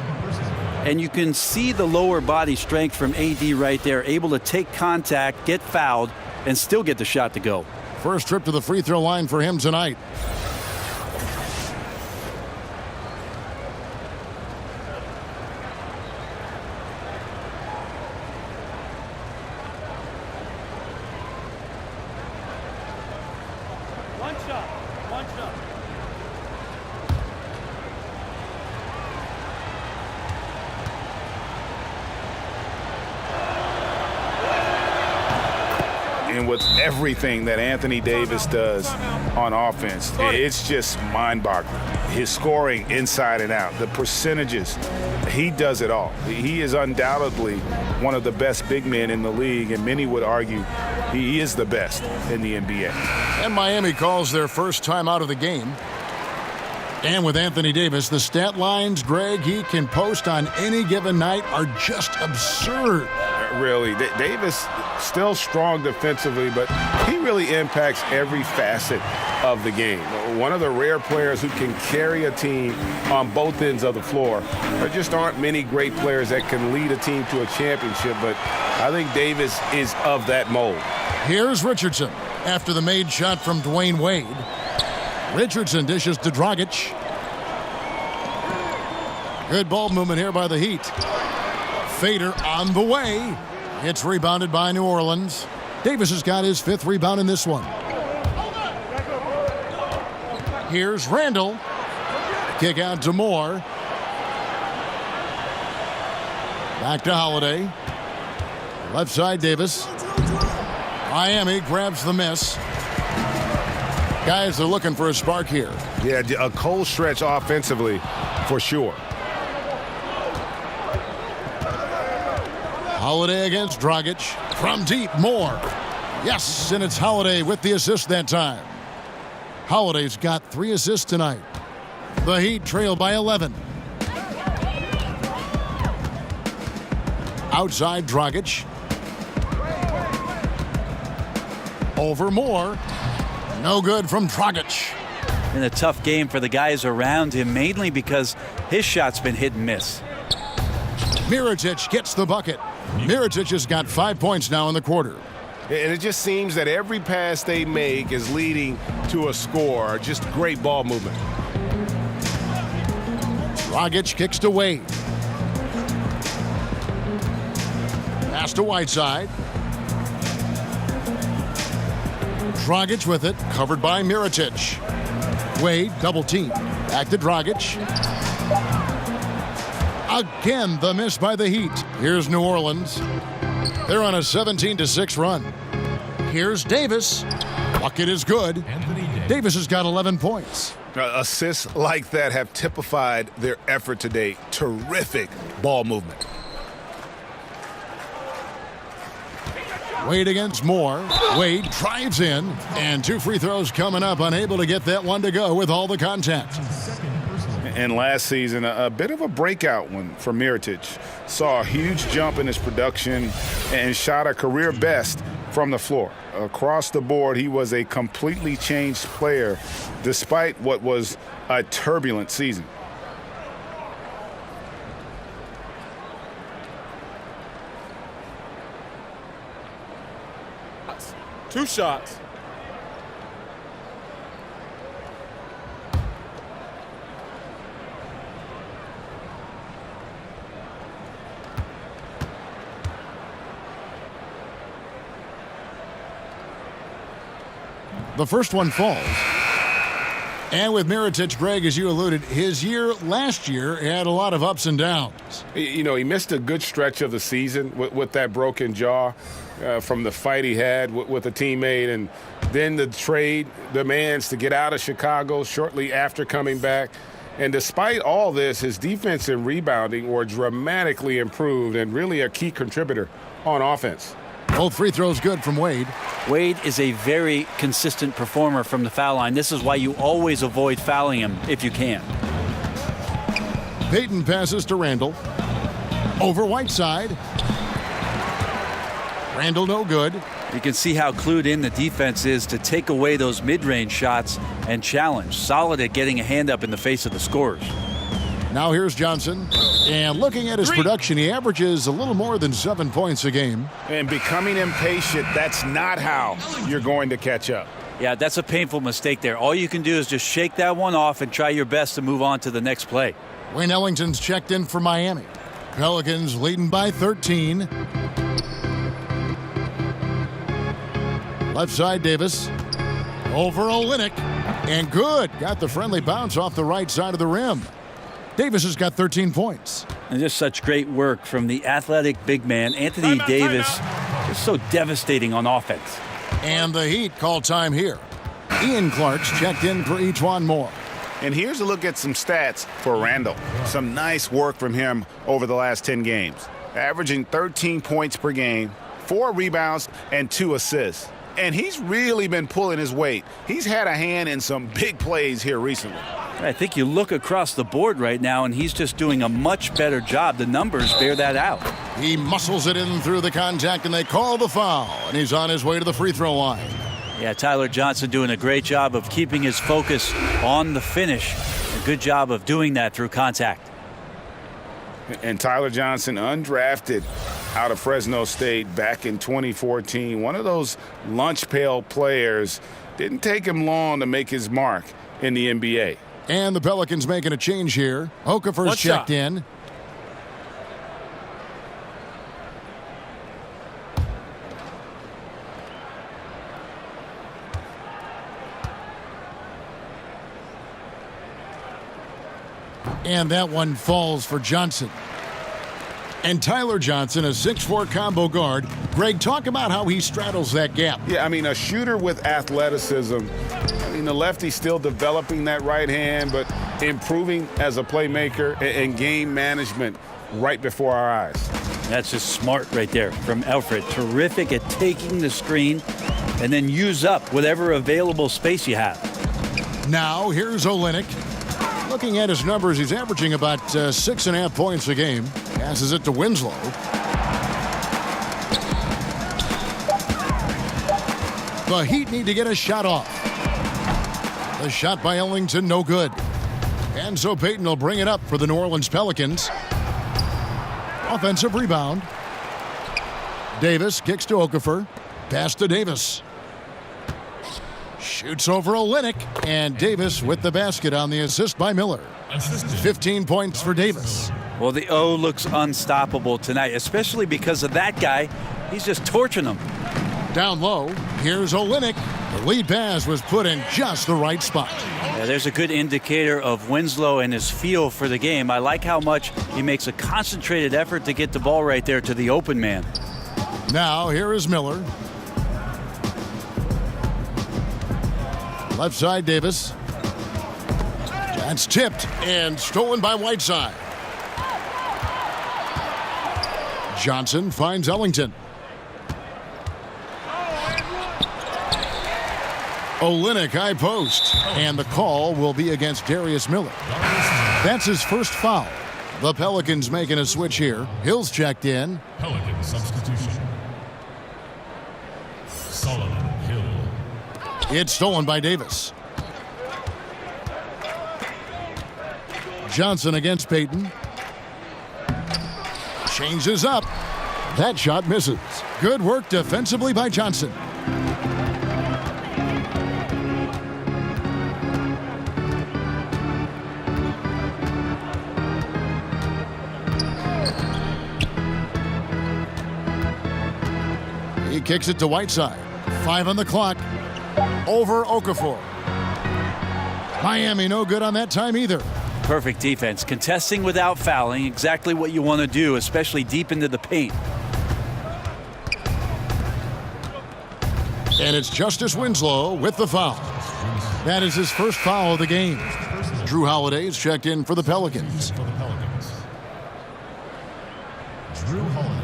And you can see the lower body strength from AD right there, able to take contact, get fouled, and still get the shot to go. First trip to the free throw line for him tonight. One shot. And with everything that Anthony Davis does on offense, it's just mind-boggling. His scoring inside and out, the percentages, he does it all. He is undoubtedly one of the best big men in the league, and many would argue he is the best in the NBA. And Miami calls their first time out of the game. And with Anthony Davis, the stat lines, Greg, he can post on any given night are just absurd. Really, Davis still strong defensively, but he really impacts every facet of the game. One of the rare players who can carry a team on both ends of the floor. There just aren't many great players that can lead a team to a championship, but I think Davis is of that mold. Here's Richardson after the made shot from Dwayne Wade. Richardson dishes to Dragic. Good ball movement here by the Heat. Fader on the way. It's rebounded by New Orleans. Davis has got his 5th rebound in this one. Here's Randall. Kick out to Moore. Back to Holiday. Left side, Davis. Miami grabs the miss. Guys are looking for a spark here. Yeah, a cold stretch offensively for sure. Holiday against Dragic. From deep, Moore. Yes, and it's Holiday with the assist that time. Holiday's got 3 assists tonight. The Heat trail by 11. Outside, Dragic. Over Moore. No good from Dragic. And a tough game for the guys around him, mainly because his shot's been hit and miss. Mirotic gets the bucket. Mirotic has got 5 points now in the quarter. And it just seems that every pass they make is leading to a score. Just great ball movement. Dragic kicks to Wade. Pass to Whiteside. Dragic with it, covered by Mirotic. Wade double team. Back to Dragic. Again, the miss by the Heat. Here's New Orleans. They're on a 17-6 run. Here's Davis. Bucket is good. Davis has got 11 points. Assists like that have typified their effort today. Terrific ball movement. Wade against Moore. Wade drives in, and 2 free throws coming up, unable to get that one to go with all the contact. And last season, a bit of a breakout one for Mirotic. Saw a huge jump in his production and shot a career best from the floor. Across the board, he was a completely changed player despite what was a turbulent season. Two shots. The first one falls. And with Mirotic, Greg, as you alluded, his year last year had a lot of ups and downs. You know, he missed a good stretch of the season with that broken jaw from the fight he had with a teammate, and then the trade demands to get out of Chicago shortly after coming back. And despite all this, his defense and rebounding were dramatically improved and really a key contributor on offense. Both free throws good from Wade. Wade is a very consistent performer from the foul line. This is why you always avoid fouling him if you can. Payton passes to Randall. Over Whiteside. Randall no good. You can see how clued in the defense is to take away those mid-range shots and challenge. Solid at getting a hand up in the face of the scorers. Now here's Johnson. And looking at his production, he averages a little more than 7 points a game. And becoming impatient, that's not how you're going to catch up. Yeah, that's a painful mistake there. All you can do is just shake that one off and try your best to move on to the next play. Wayne Ellington's checked in for Miami. Pelicans leading by 13. Left side, Davis. Over Olynyk. And good. Got the friendly bounce off the right side of the rim. Davis has got 13 points. And just such great work from the athletic big man, Anthony Davis. Just so devastating on offense. And the Heat call time here. Ian Clark's checked in for E'Twaun Moore. And here's a look at some stats for Randall. Some nice work from him over the last 10 games. Averaging 13 points per game, 4 rebounds, and 2 assists. And he's really been pulling his weight. He's had a hand in some big plays here recently. I think you look across the board right now, and he's just doing a much better job. The numbers bear that out. He muscles it in through the contact, and they call the foul. And he's on his way to the free throw line. Yeah, Tyler Johnson doing a great job of keeping his focus on the finish. A good job of doing that through contact. And Tyler Johnson, undrafted out of Fresno State back in 2014. One of those lunch pail players. Didn't take him long to make his mark in the NBA. And the Pelicans making a change here. Okafor's checked in. And that one falls for Johnson. And Tyler Johnson, a 6'4" combo guard. Greg, talk about how he straddles that gap. Yeah, I mean, a shooter with athleticism. I mean, the lefty's still developing that right hand, but improving as a playmaker and game management right before our eyes. That's just smart right there from Alfred. Terrific at taking the screen and then use up whatever available space you have. Now, here's Olynyk. Looking at his numbers, he's averaging about 6.5 points a game. Passes it to Winslow. The Heat need to get a shot off. The shot by Ellington, no good. And so Payton will bring it up for the New Orleans Pelicans. Offensive rebound. Davis kicks to Okafor. Pass to Davis. Shoots over Olynyk, and Davis with the basket on the assist by Miller. 15 points for Davis. Well, the O looks unstoppable tonight, especially because of that guy. He's just torching them. Down low, here's Olynyk. The lead pass was put in just the right spot. Yeah, there's a good indicator of Winslow and his feel for the game. I like how much he makes a concentrated effort to get the ball right there to the open man. Now here is Miller. Left side, Davis. That's tipped and stolen by Whiteside. Johnson finds Ellington. Olynyk high post, and the call will be against Darius Miller. That's his first foul. The Pelicans making a switch here. Hill's checked in. Pelican substitution. Solomon Hill. It's stolen by Davis. Johnson against Payton. Changes up. That shot misses. Good work defensively by Johnson. He kicks it to Whiteside. 5 on the clock. Over Okafor. Miami no good on that time either. Perfect defense. Contesting without fouling. Exactly what you want to do, especially deep into the paint. And it's Justice Winslow with the foul. That is his first foul of the game. Drew Holiday is checked in for the Pelicans. Drew Holiday.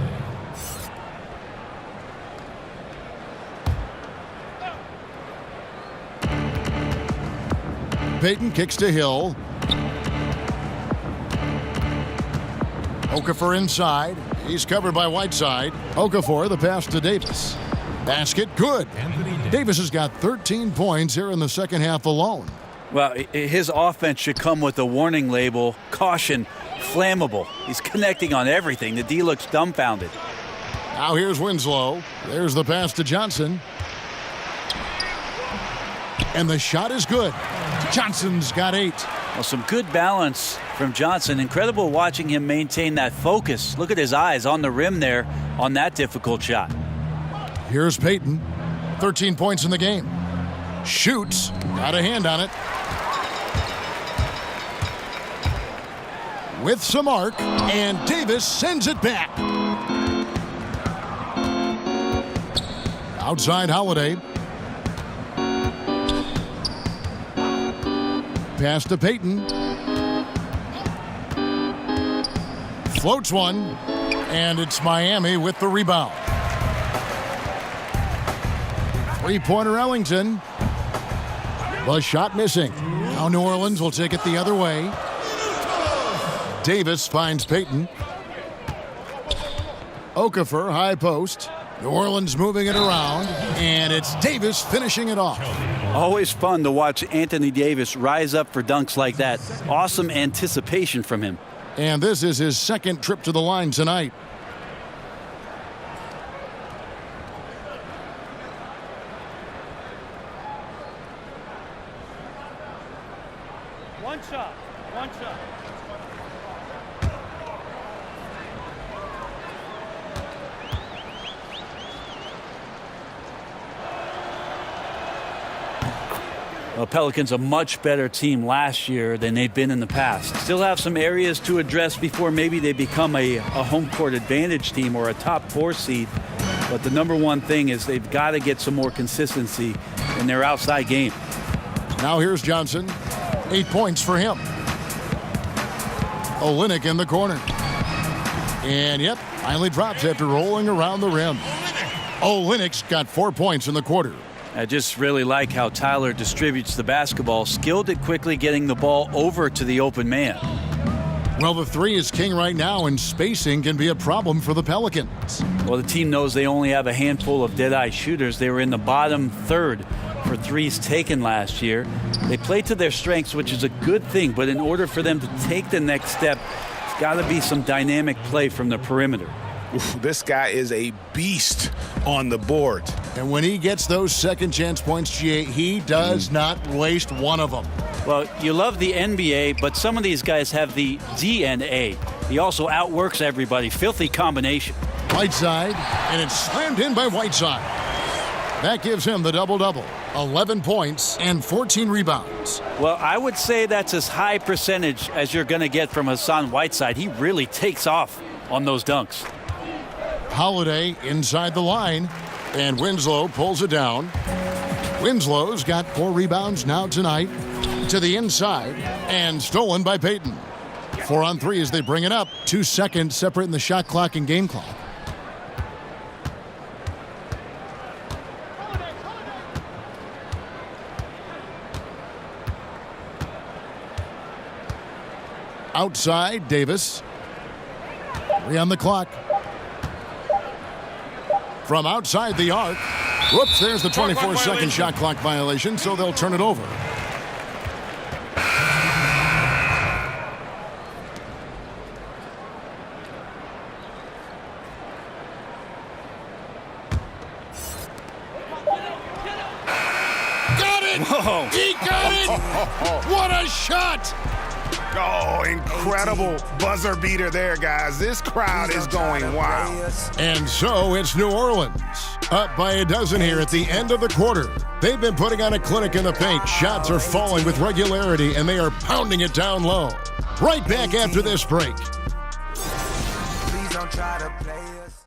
Payton kicks to Hill. Okafor inside. He's covered by Whiteside. Okafor, the pass to Davis. Basket, good. Davis has got 13 points here in the second half alone. Well, his offense should come with a warning label, caution, flammable. He's connecting on everything. The D looks dumbfounded. Now here's Winslow. There's the pass to Johnson. And the shot is good. Johnson's got 8. Well, some good balance from Johnson. Incredible watching him maintain that focus. Look at his eyes on the rim there on that difficult shot. Here's Payton. 13 points in the game. Shoots. Got a hand on it. With some arc. And Davis sends it back. Outside Holiday. Pass to Payton. Floats one. And it's Miami with the rebound. Three-pointer Ellington. The shot missing. Now New Orleans will take it the other way. Davis finds Payton. Okafor, high post. New Orleans moving it around. And it's Davis finishing it off. Always fun to watch Anthony Davis rise up for dunks like that. Awesome anticipation from him. And this is his second trip to the line tonight. One shot. Well, Pelicans a much better team last year than they've been in the past. Still have some areas to address before maybe they become a home court advantage team or a top 4 seed. But the number one thing is they've got to get some more consistency in their outside game. Now here's Johnson. 8 points for him. Olynyk in the corner. And yep, finally drops after rolling around the rim. Olynyk's got 4 points in the quarter. I just really like how Tyler distributes the basketball, skilled at quickly getting the ball over to the open man. Well, the 3 is king right now, and spacing can be a problem for the Pelicans. Well, the team knows they only have a handful of dead-eye shooters. They were in the bottom third for threes taken last year. They play to their strengths, which is a good thing, but in order for them to take the next step, it's got to be some dynamic play from the perimeter. Oof, this guy is a beast on the board. And when he gets those second chance points, GA, he does not waste one of them. Well, you love the NBA, but some of these guys have the DNA. He also outworks everybody. Filthy combination. Whiteside, and it's slammed in by Whiteside. That gives him the double-double, 11 points and 14 rebounds. Well, I would say that's as high percentage as you're going to get from Hassan Whiteside. He really takes off on those dunks. Holiday inside the line, and Winslow pulls it down. Winslow's got 4 rebounds now tonight. To the inside, and stolen by Payton. 4 on 3 as they bring it up. 2 seconds separating the shot clock and game clock. Outside, Davis. 3 on the clock. From outside the arc. Whoops, there's the 24-second shot clock violation, so they'll turn it over. Whoa. He got it! What a shot! Oh, incredible buzzer beater there, guys. This crowd is going wild. And so it's New Orleans, up by a dozen here at the end of the quarter. They've been putting on a clinic in the paint. Shots are falling with regularity, and they are pounding it down low. Right back after this break. Please don't try to play us.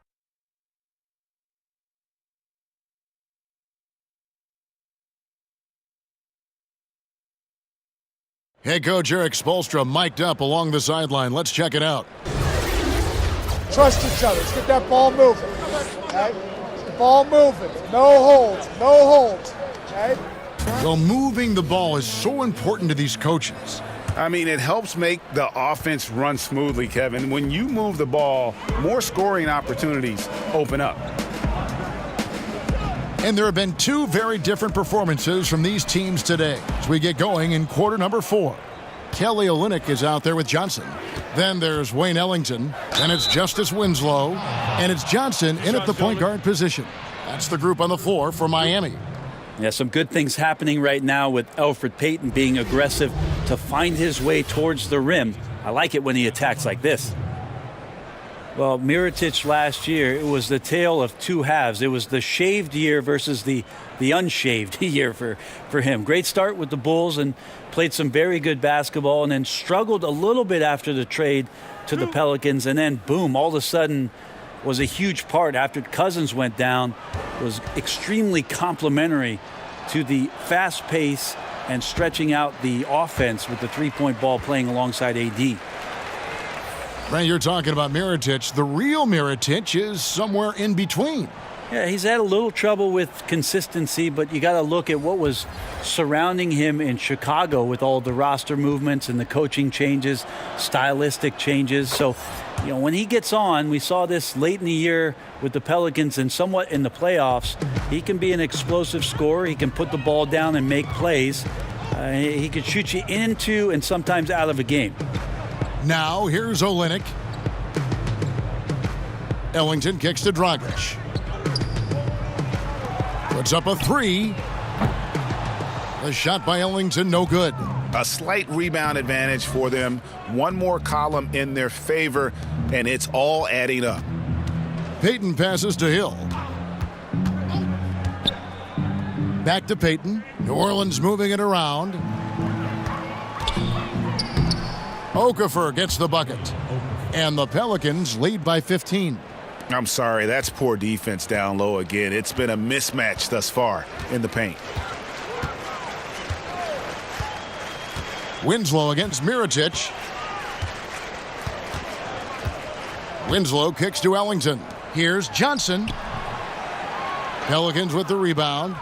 Head coach Eric Spoelstra mic'd up along the sideline. Let's check it out. Trust each other. Let's get that ball moving. Okay? The ball moving. No holds. No holds. Okay? Well, moving the ball is so important to these coaches. I mean, it helps make the offense run smoothly, Kevin. When you move the ball, more scoring opportunities open up. And there have been 2 very different performances from these teams today as we get going in quarter number 4. Kelly Olynyk is out there with Johnson. Then there's Wayne Ellington. Then it's Justice Winslow. And it's Johnson in at the point guard position. That's the group on the floor for Miami. Yeah, some good things happening right now with Elfrid Payton being aggressive to find his way towards the rim. I like it when he attacks like this. Well, Mirotic last year, it was the tale of 2 halves. It was the shaved year versus the unshaved year for him. Great start with the Bulls and played some very good basketball and then struggled a little bit after the trade to the Pelicans. And then, boom, all of a sudden was a huge part after Cousins went down, was extremely complimentary to the fast pace and stretching out the offense with the three-point ball playing alongside AD. Right, you're talking about Mirotic. The real Mirotic is somewhere in between. Yeah, he's had a little trouble with consistency, but you got to look at what was surrounding him in Chicago with all the roster movements and the coaching changes, stylistic changes. So, when he gets on, we saw this late in the year with the Pelicans and somewhat in the playoffs. He can be an explosive scorer. He can put the ball down and make plays. He can shoot you into and sometimes out of a game. Now, here's Olynyk. Ellington kicks to Dragic. Puts up a 3. The shot by Ellington, no good. A slight rebound advantage for them. One more column in their favor, and it's all adding up. Payton passes to Hill. Back to Payton. New Orleans moving it around. Okafor gets the bucket. And the Pelicans lead by 15. I'm sorry, that's poor defense down low again. It's been a mismatch thus far in the paint. Winslow against Mirotic. Winslow kicks to Ellington. Here's Johnson. Pelicans with the rebound.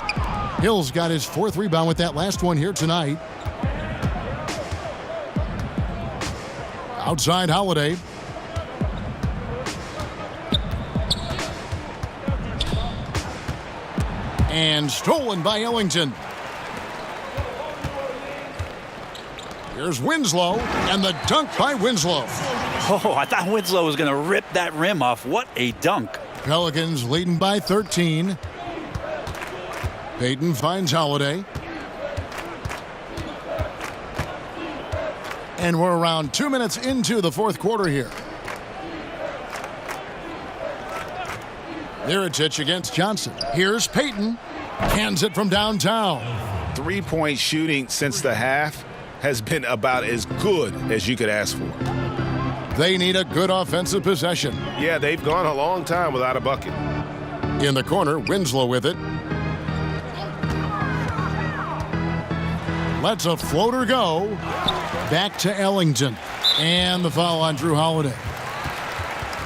Hill's got his 4th rebound with that last one here tonight. Outside Holiday. And stolen by Ellington. Here's Winslow, and the dunk by Winslow. Oh, I thought Winslow was going to rip that rim off. What a dunk. Pelicans leading by 13. Payton finds Holiday. And we're around 2 minutes into the 4th quarter here. Mirotic against Johnson. Here's Payton. Hands it from downtown. Three-point shooting since the half has been about as good as you could ask for. They need a good offensive possession. Yeah, they've gone a long time without a bucket. In the corner, Winslow with it. Lets a floater go. Back to Ellington. And the foul on Drew Holiday.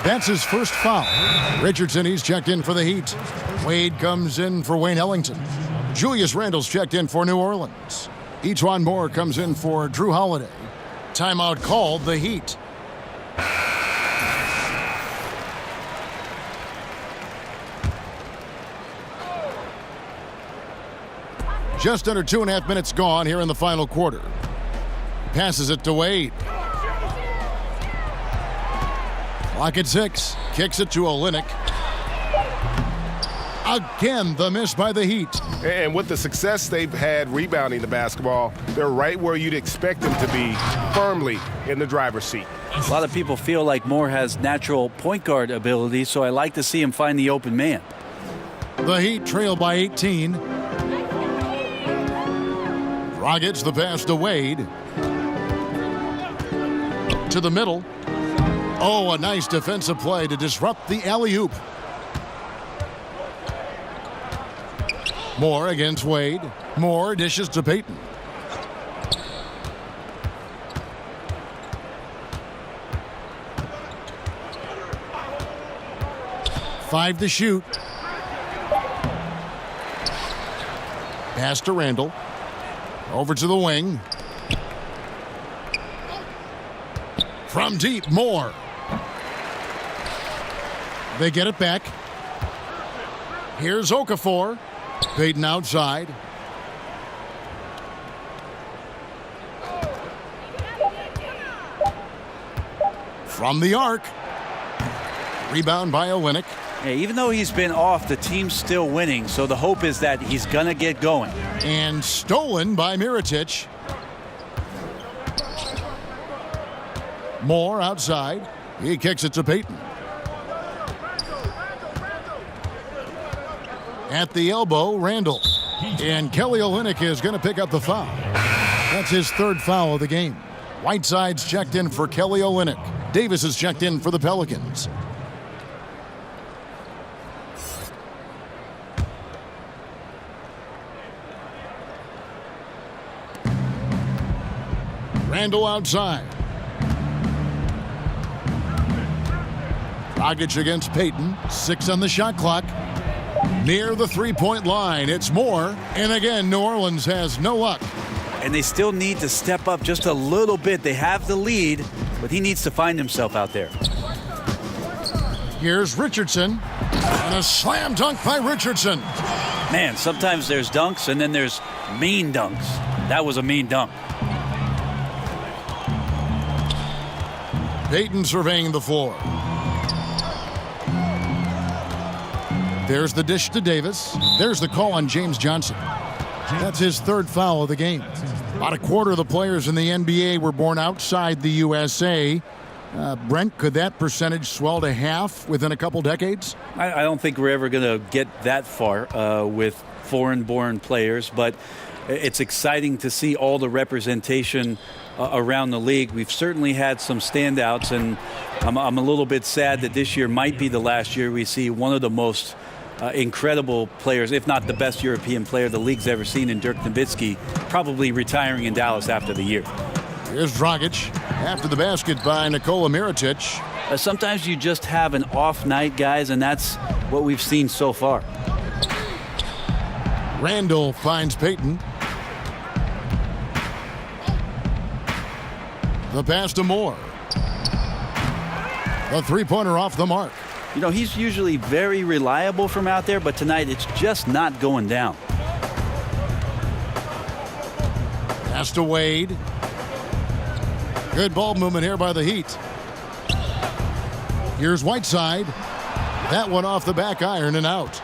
That's his first foul. Richardson, he's checked in for the Heat. Wade comes in for Wayne Ellington. Julius Randle's checked in for New Orleans. Etuan Moore comes in for Drew Holiday. Timeout called, the Heat. Just under 2.5 minutes gone here in the final quarter. Passes it to Wade. Clock at 6. Kicks it to Olynyk. Again, the miss by the Heat. And with the success they've had rebounding the basketball, they're right where you'd expect them to be, firmly in the driver's seat. A lot of people feel like Moore has natural point guard ability, so I like to see him find the open man. The Heat trail by 18. Dragic, the pass to Wade. To the middle. Oh, a nice defensive play to disrupt the alley-oop. Moore against Wade. Moore dishes to Payton. Five to shoot. Pass to Randle. Over to the wing. From deep, Moore. They get it back. Here's Okafor. Payton outside. From the arc. Rebound by Olynyk. Yeah, even though he's been off, the team's still winning, so the hope is that he's going to get going. And stolen by Mirotic. Moore outside. He kicks it to Payton. At the elbow, Randle. And Kelly Olynyk is going to pick up the foul. That's his third foul of the game. Whiteside's checked in for Kelly Olynyk. Davis is checked in for the Pelicans. Randle outside. Dragic against Payton. 6 on the shot clock. Near the three-point line, it's Moore. And again, New Orleans has no luck. And they still need to step up just a little bit. They have the lead, but he needs to find himself out there. Here's Richardson. And a slam dunk by Richardson. Man, sometimes there's dunks and then there's mean dunks. That was a mean dunk. Payton surveying the floor. There's the dish to Davis. There's the call on James Johnson. That's his third foul of the game. About a quarter of the players in the NBA were born outside the USA. Brent, could that percentage swell to half within a couple decades? I don't think we're ever going to get that far with foreign-born players, but it's exciting to see all the representation around the league. We've certainly had some standouts, and I'm a little bit sad that this year might be the last year we see one of the most incredible players, if not the best European player the league's ever seen, in Dirk Nowitzki, probably retiring in Dallas after the year. Here's Dragic after the basket by Nikola Mirotic. Sometimes you just have an off night, guys, and that's what we've seen so far. Randle finds Payton. The pass to Moore. The three-pointer off the mark. You know, he's usually very reliable from out there, but tonight it's just not going down. Pass to Wade. Good ball movement here by the Heat. Here's Whiteside. That one off the back iron and out.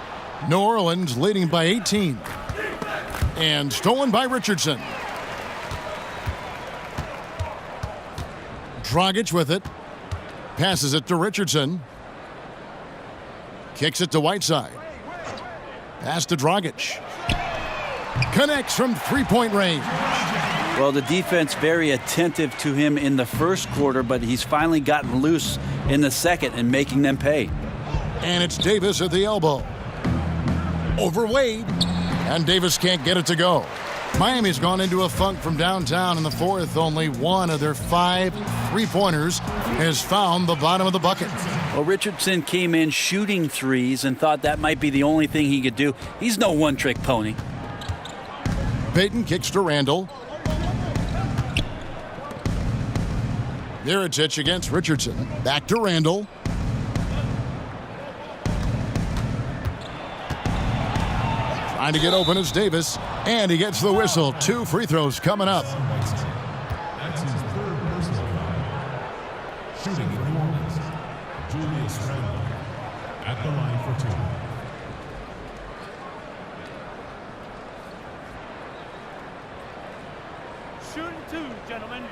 New Orleans leading by 18. And stolen by Richardson. Dragic with it. Passes it to Richardson. Kicks it to Whiteside. Pass to Dragic. Connects from three-point range. Well, the defense very attentive to him in the first quarter, but he's finally gotten loose in the second and making them pay. And it's Davis at the elbow. Over Wade. And Davis can't get it to go. Miami's gone into a funk from downtown in the fourth. Only one of their 5 3-pointers has found the bottom of the bucket. Well, Richardson came in shooting threes and thought that might be the only thing he could do. He's no one-trick pony. Payton kicks to Randall. Mirotic against Richardson. Back to Randall. Trying to get open is Davis, and he gets the whistle. 2 free throws coming up. That's his third personal foul. Shooting for New Orleans, Julius Randle at the line for 2. Shooting 2, gentlemen.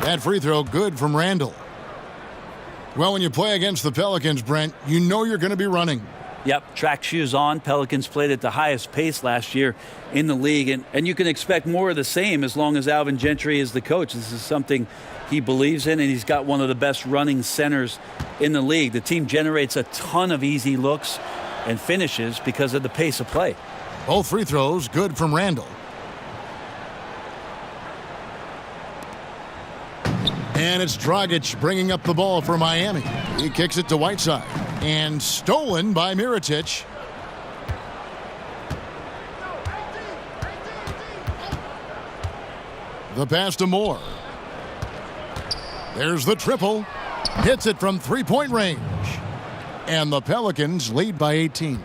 That free throw good from Randall. Well, when you play against the Pelicans, Brent, you know you're going to be running. Yep, track shoes on. Pelicans played at the highest pace last year in the league, and you can expect more of the same as long as Alvin Gentry is the coach. This is something he believes in, and he's got one of the best running centers in the league. The team generates a ton of easy looks and finishes because of the pace of play. Both free throws good from Randall. And it's Dragic bringing up the ball for Miami. He kicks it to Whiteside. And stolen by Mirotic. The pass to Moore. There's the triple. Hits it from three-point range. And the Pelicans lead by 18.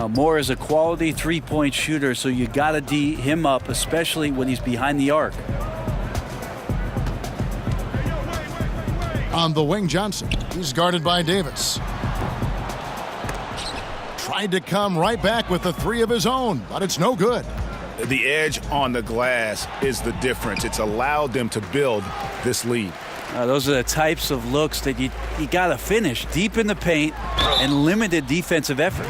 Moore is a quality three-point shooter, so you got to D him up, especially when he's behind the arc. On the wing, Johnson. He's guarded by Davis. Tried to come right back with the 3 of his own, but it's no good. The edge on the glass is the difference. It's allowed them to build this lead. Those are the types of looks that you got to finish deep in the paint and limited defensive effort.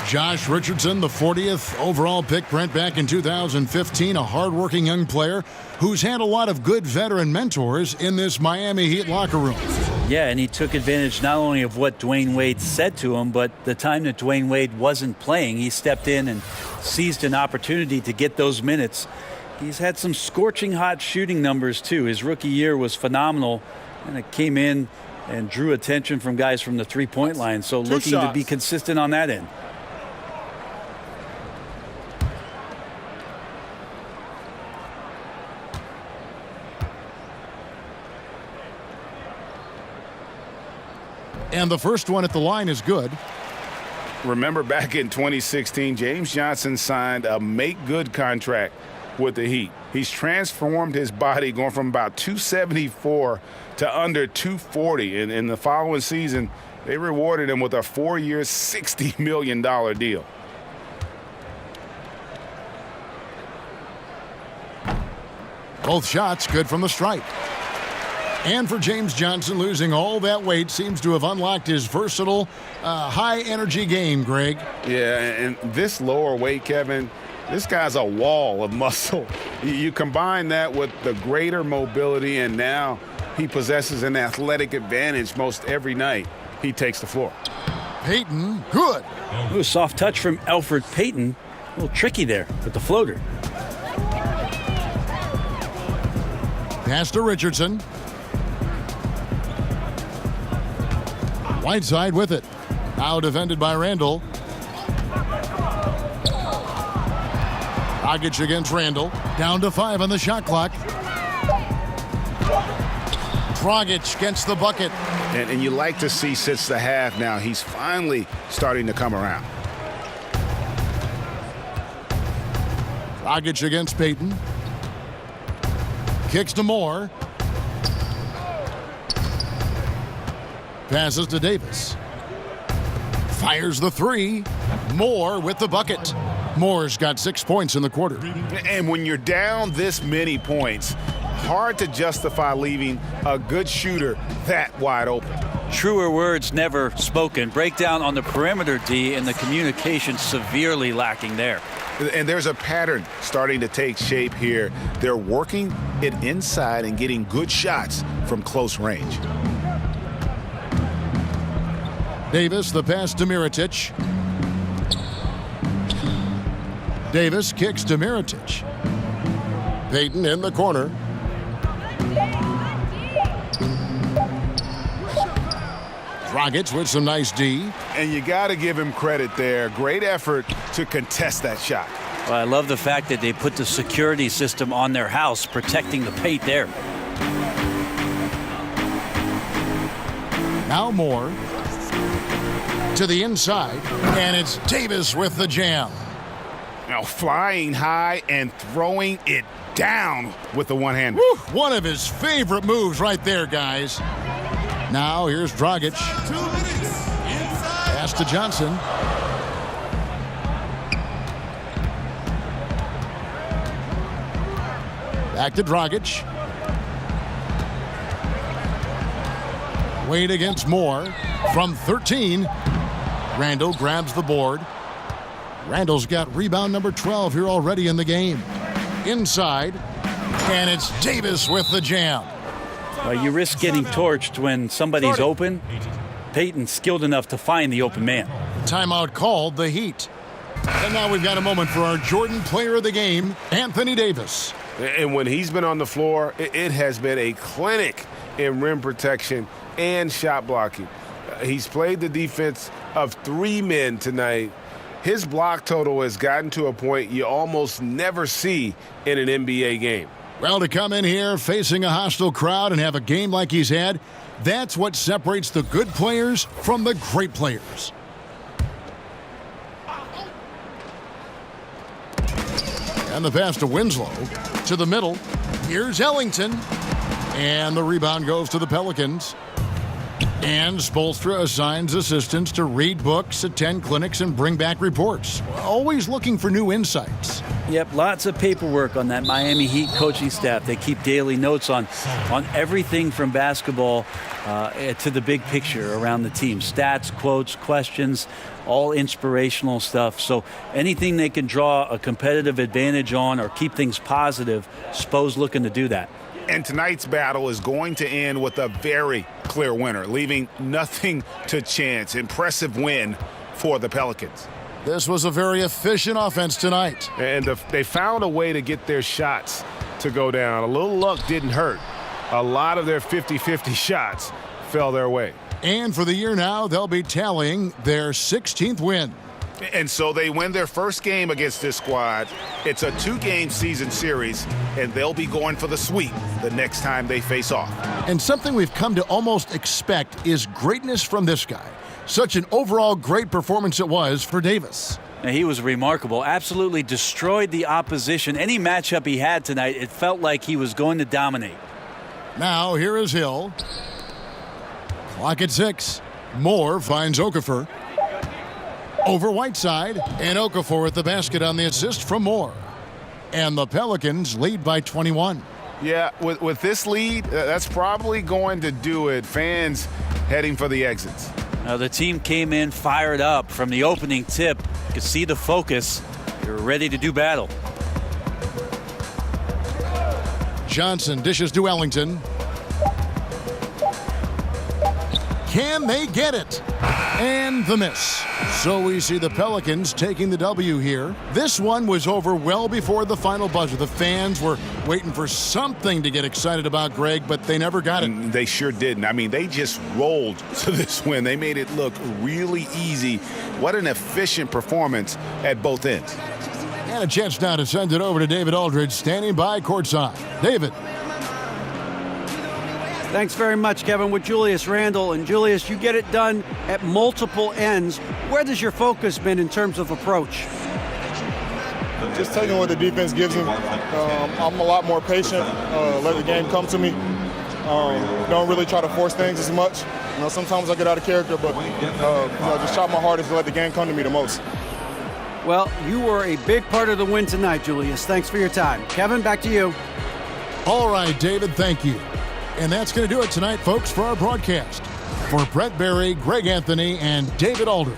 Josh Richardson, the 40th overall pick, Brent, back in 2015, a hardworking young player who's had a lot of good veteran mentors in this Miami Heat locker room. Yeah, and he took advantage not only of what Dwayne Wade said to him, but the time that Dwayne Wade wasn't playing, he stepped in and seized an opportunity to get those minutes. He's had some scorching hot shooting numbers, too. His rookie year was phenomenal, and it came in and drew attention from guys from the three-point line, so looking to be consistent on that end. And the first one at the line is good. Remember back in 2016, James Johnson signed a make-good contract with the Heat. He's transformed his body, going from about 274 to under 240. And in the following season, they rewarded him with a 4-year, $60 million deal. Both shots good from the stripe. And for James Johnson, losing all that weight seems to have unlocked his versatile, high-energy game, Greg. Yeah, and this lower weight, Kevin, this guy's a wall of muscle. You combine that with the greater mobility, and now he possesses an athletic advantage most every night he takes the floor. Payton, good. Ooh, soft touch from Elfrid Payton. A little tricky there with the floater. Pass to Richardson. Whiteside with it. Now defended by Randall. Dragic against Randall. Down to 5 on the shot clock. Dragic gets the bucket. And you like to see since the half now, he's finally starting to come around. Dragic against Payton. Kicks to Moore. Passes to Davis. Fires the 3. Moore with the bucket. Moore's got 6 points in the quarter. And when you're down this many points, hard to justify leaving a good shooter that wide open. Truer words never spoken. Breakdown on the perimeter, D, and the communication severely lacking there. And there's a pattern starting to take shape here. They're working it inside and getting good shots from close range. Davis, the pass to Mirotic. Davis kicks to Mirotic. Payton in the corner. Dragic with some nice D. And you got to give him credit there. Great effort to contest that shot. Well, I love the fact that they put the security system on their house, protecting the paint there. Now Moore to the inside, and it's Davis with the jam. Now flying high and throwing it down with the one-hander. One of his favorite moves right there, guys. Now here's Dragic. Pass to Johnson. Back to Dragic. Wade against Moore. From 13, Randall grabs the board. Randall's got rebound number 12 here already in the game. Inside, and it's Davis with the jam. You risk getting torched when somebody's open. Payton's skilled enough to find the open man. Timeout called, the Heat. And now we've got a moment for our Jordan player of the game, Anthony Davis. And when he's been on the floor, it has been a clinic in rim protection and shot blocking. He's played the defense of 3 men tonight. His block total has gotten to a point you almost never see in an NBA game. Well, to come in here facing a hostile crowd and have a game like he's had, that's what separates the good players from the great players. And the pass to Winslow. To the middle. Here's Ellington. And the rebound goes to the Pelicans. And Spoelstra assigns assistants to read books, attend clinics, and bring back reports. Always looking for new insights. Yep, lots of paperwork on that Miami Heat coaching staff. They keep daily notes on everything from basketball to the big picture around the team. Stats, quotes, questions, all inspirational stuff. So anything they can draw a competitive advantage on or keep things positive, Spo's looking to do that. And tonight's battle is going to end with a very clear winner, leaving nothing to chance. Impressive win for the Pelicans. This was a very efficient offense tonight. And they found a way to get their shots to go down. A little luck didn't hurt. A lot of their 50-50 shots fell their way. And for the year now, they'll be tallying their 16th win. And so they win their first game against this squad. It's a 2-game season series, and they'll be going for the sweep the next time they face off. And something we've come to almost expect is greatness from this guy. Such an overall great performance it was for Davis. Now, he was remarkable. Absolutely destroyed the opposition. Any matchup he had tonight, it felt like he was going to dominate. Now here is Hill. Clock at 6. Moore finds Okafor. Over Whiteside, and Okafor with the basket on the assist from Moore. And the Pelicans lead by 21. Yeah, with this lead, that's probably going to do it. Fans heading for the exits. Now the team came in fired up from the opening tip. You could see the focus. They're ready to do battle. Johnson dishes to Ellington. Can they get it? And the miss. So we see the Pelicans taking the W here. This one was over well before the final buzzer. The fans were waiting for something to get excited about, Greg, but they never got it. They sure didn't. I mean, they just rolled to this win. They made it look really easy. What an efficient performance at both ends. And a chance now to send it over to David Aldridge, standing by courtside. David. Thanks very much, Kevin, with Julius Randle. And Julius, you get it done at multiple ends. Where does your focus been in terms of approach? Just taking what the defense gives me. I'm a lot more patient, let the game come to me. Don't really try to force things as much. You know, sometimes I get out of character, but just try my hardest to let the game come to me the most. Well, you were a big part of the win tonight, Julius. Thanks for your time. Kevin, back to you. All right, David, thank you. And that's going to do it tonight, folks, for our broadcast. For Brett Barry, Greg Anthony, and David Aldridge,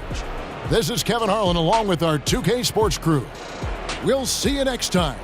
this is Kevin Harlan along with our 2K Sports crew. We'll see you next time.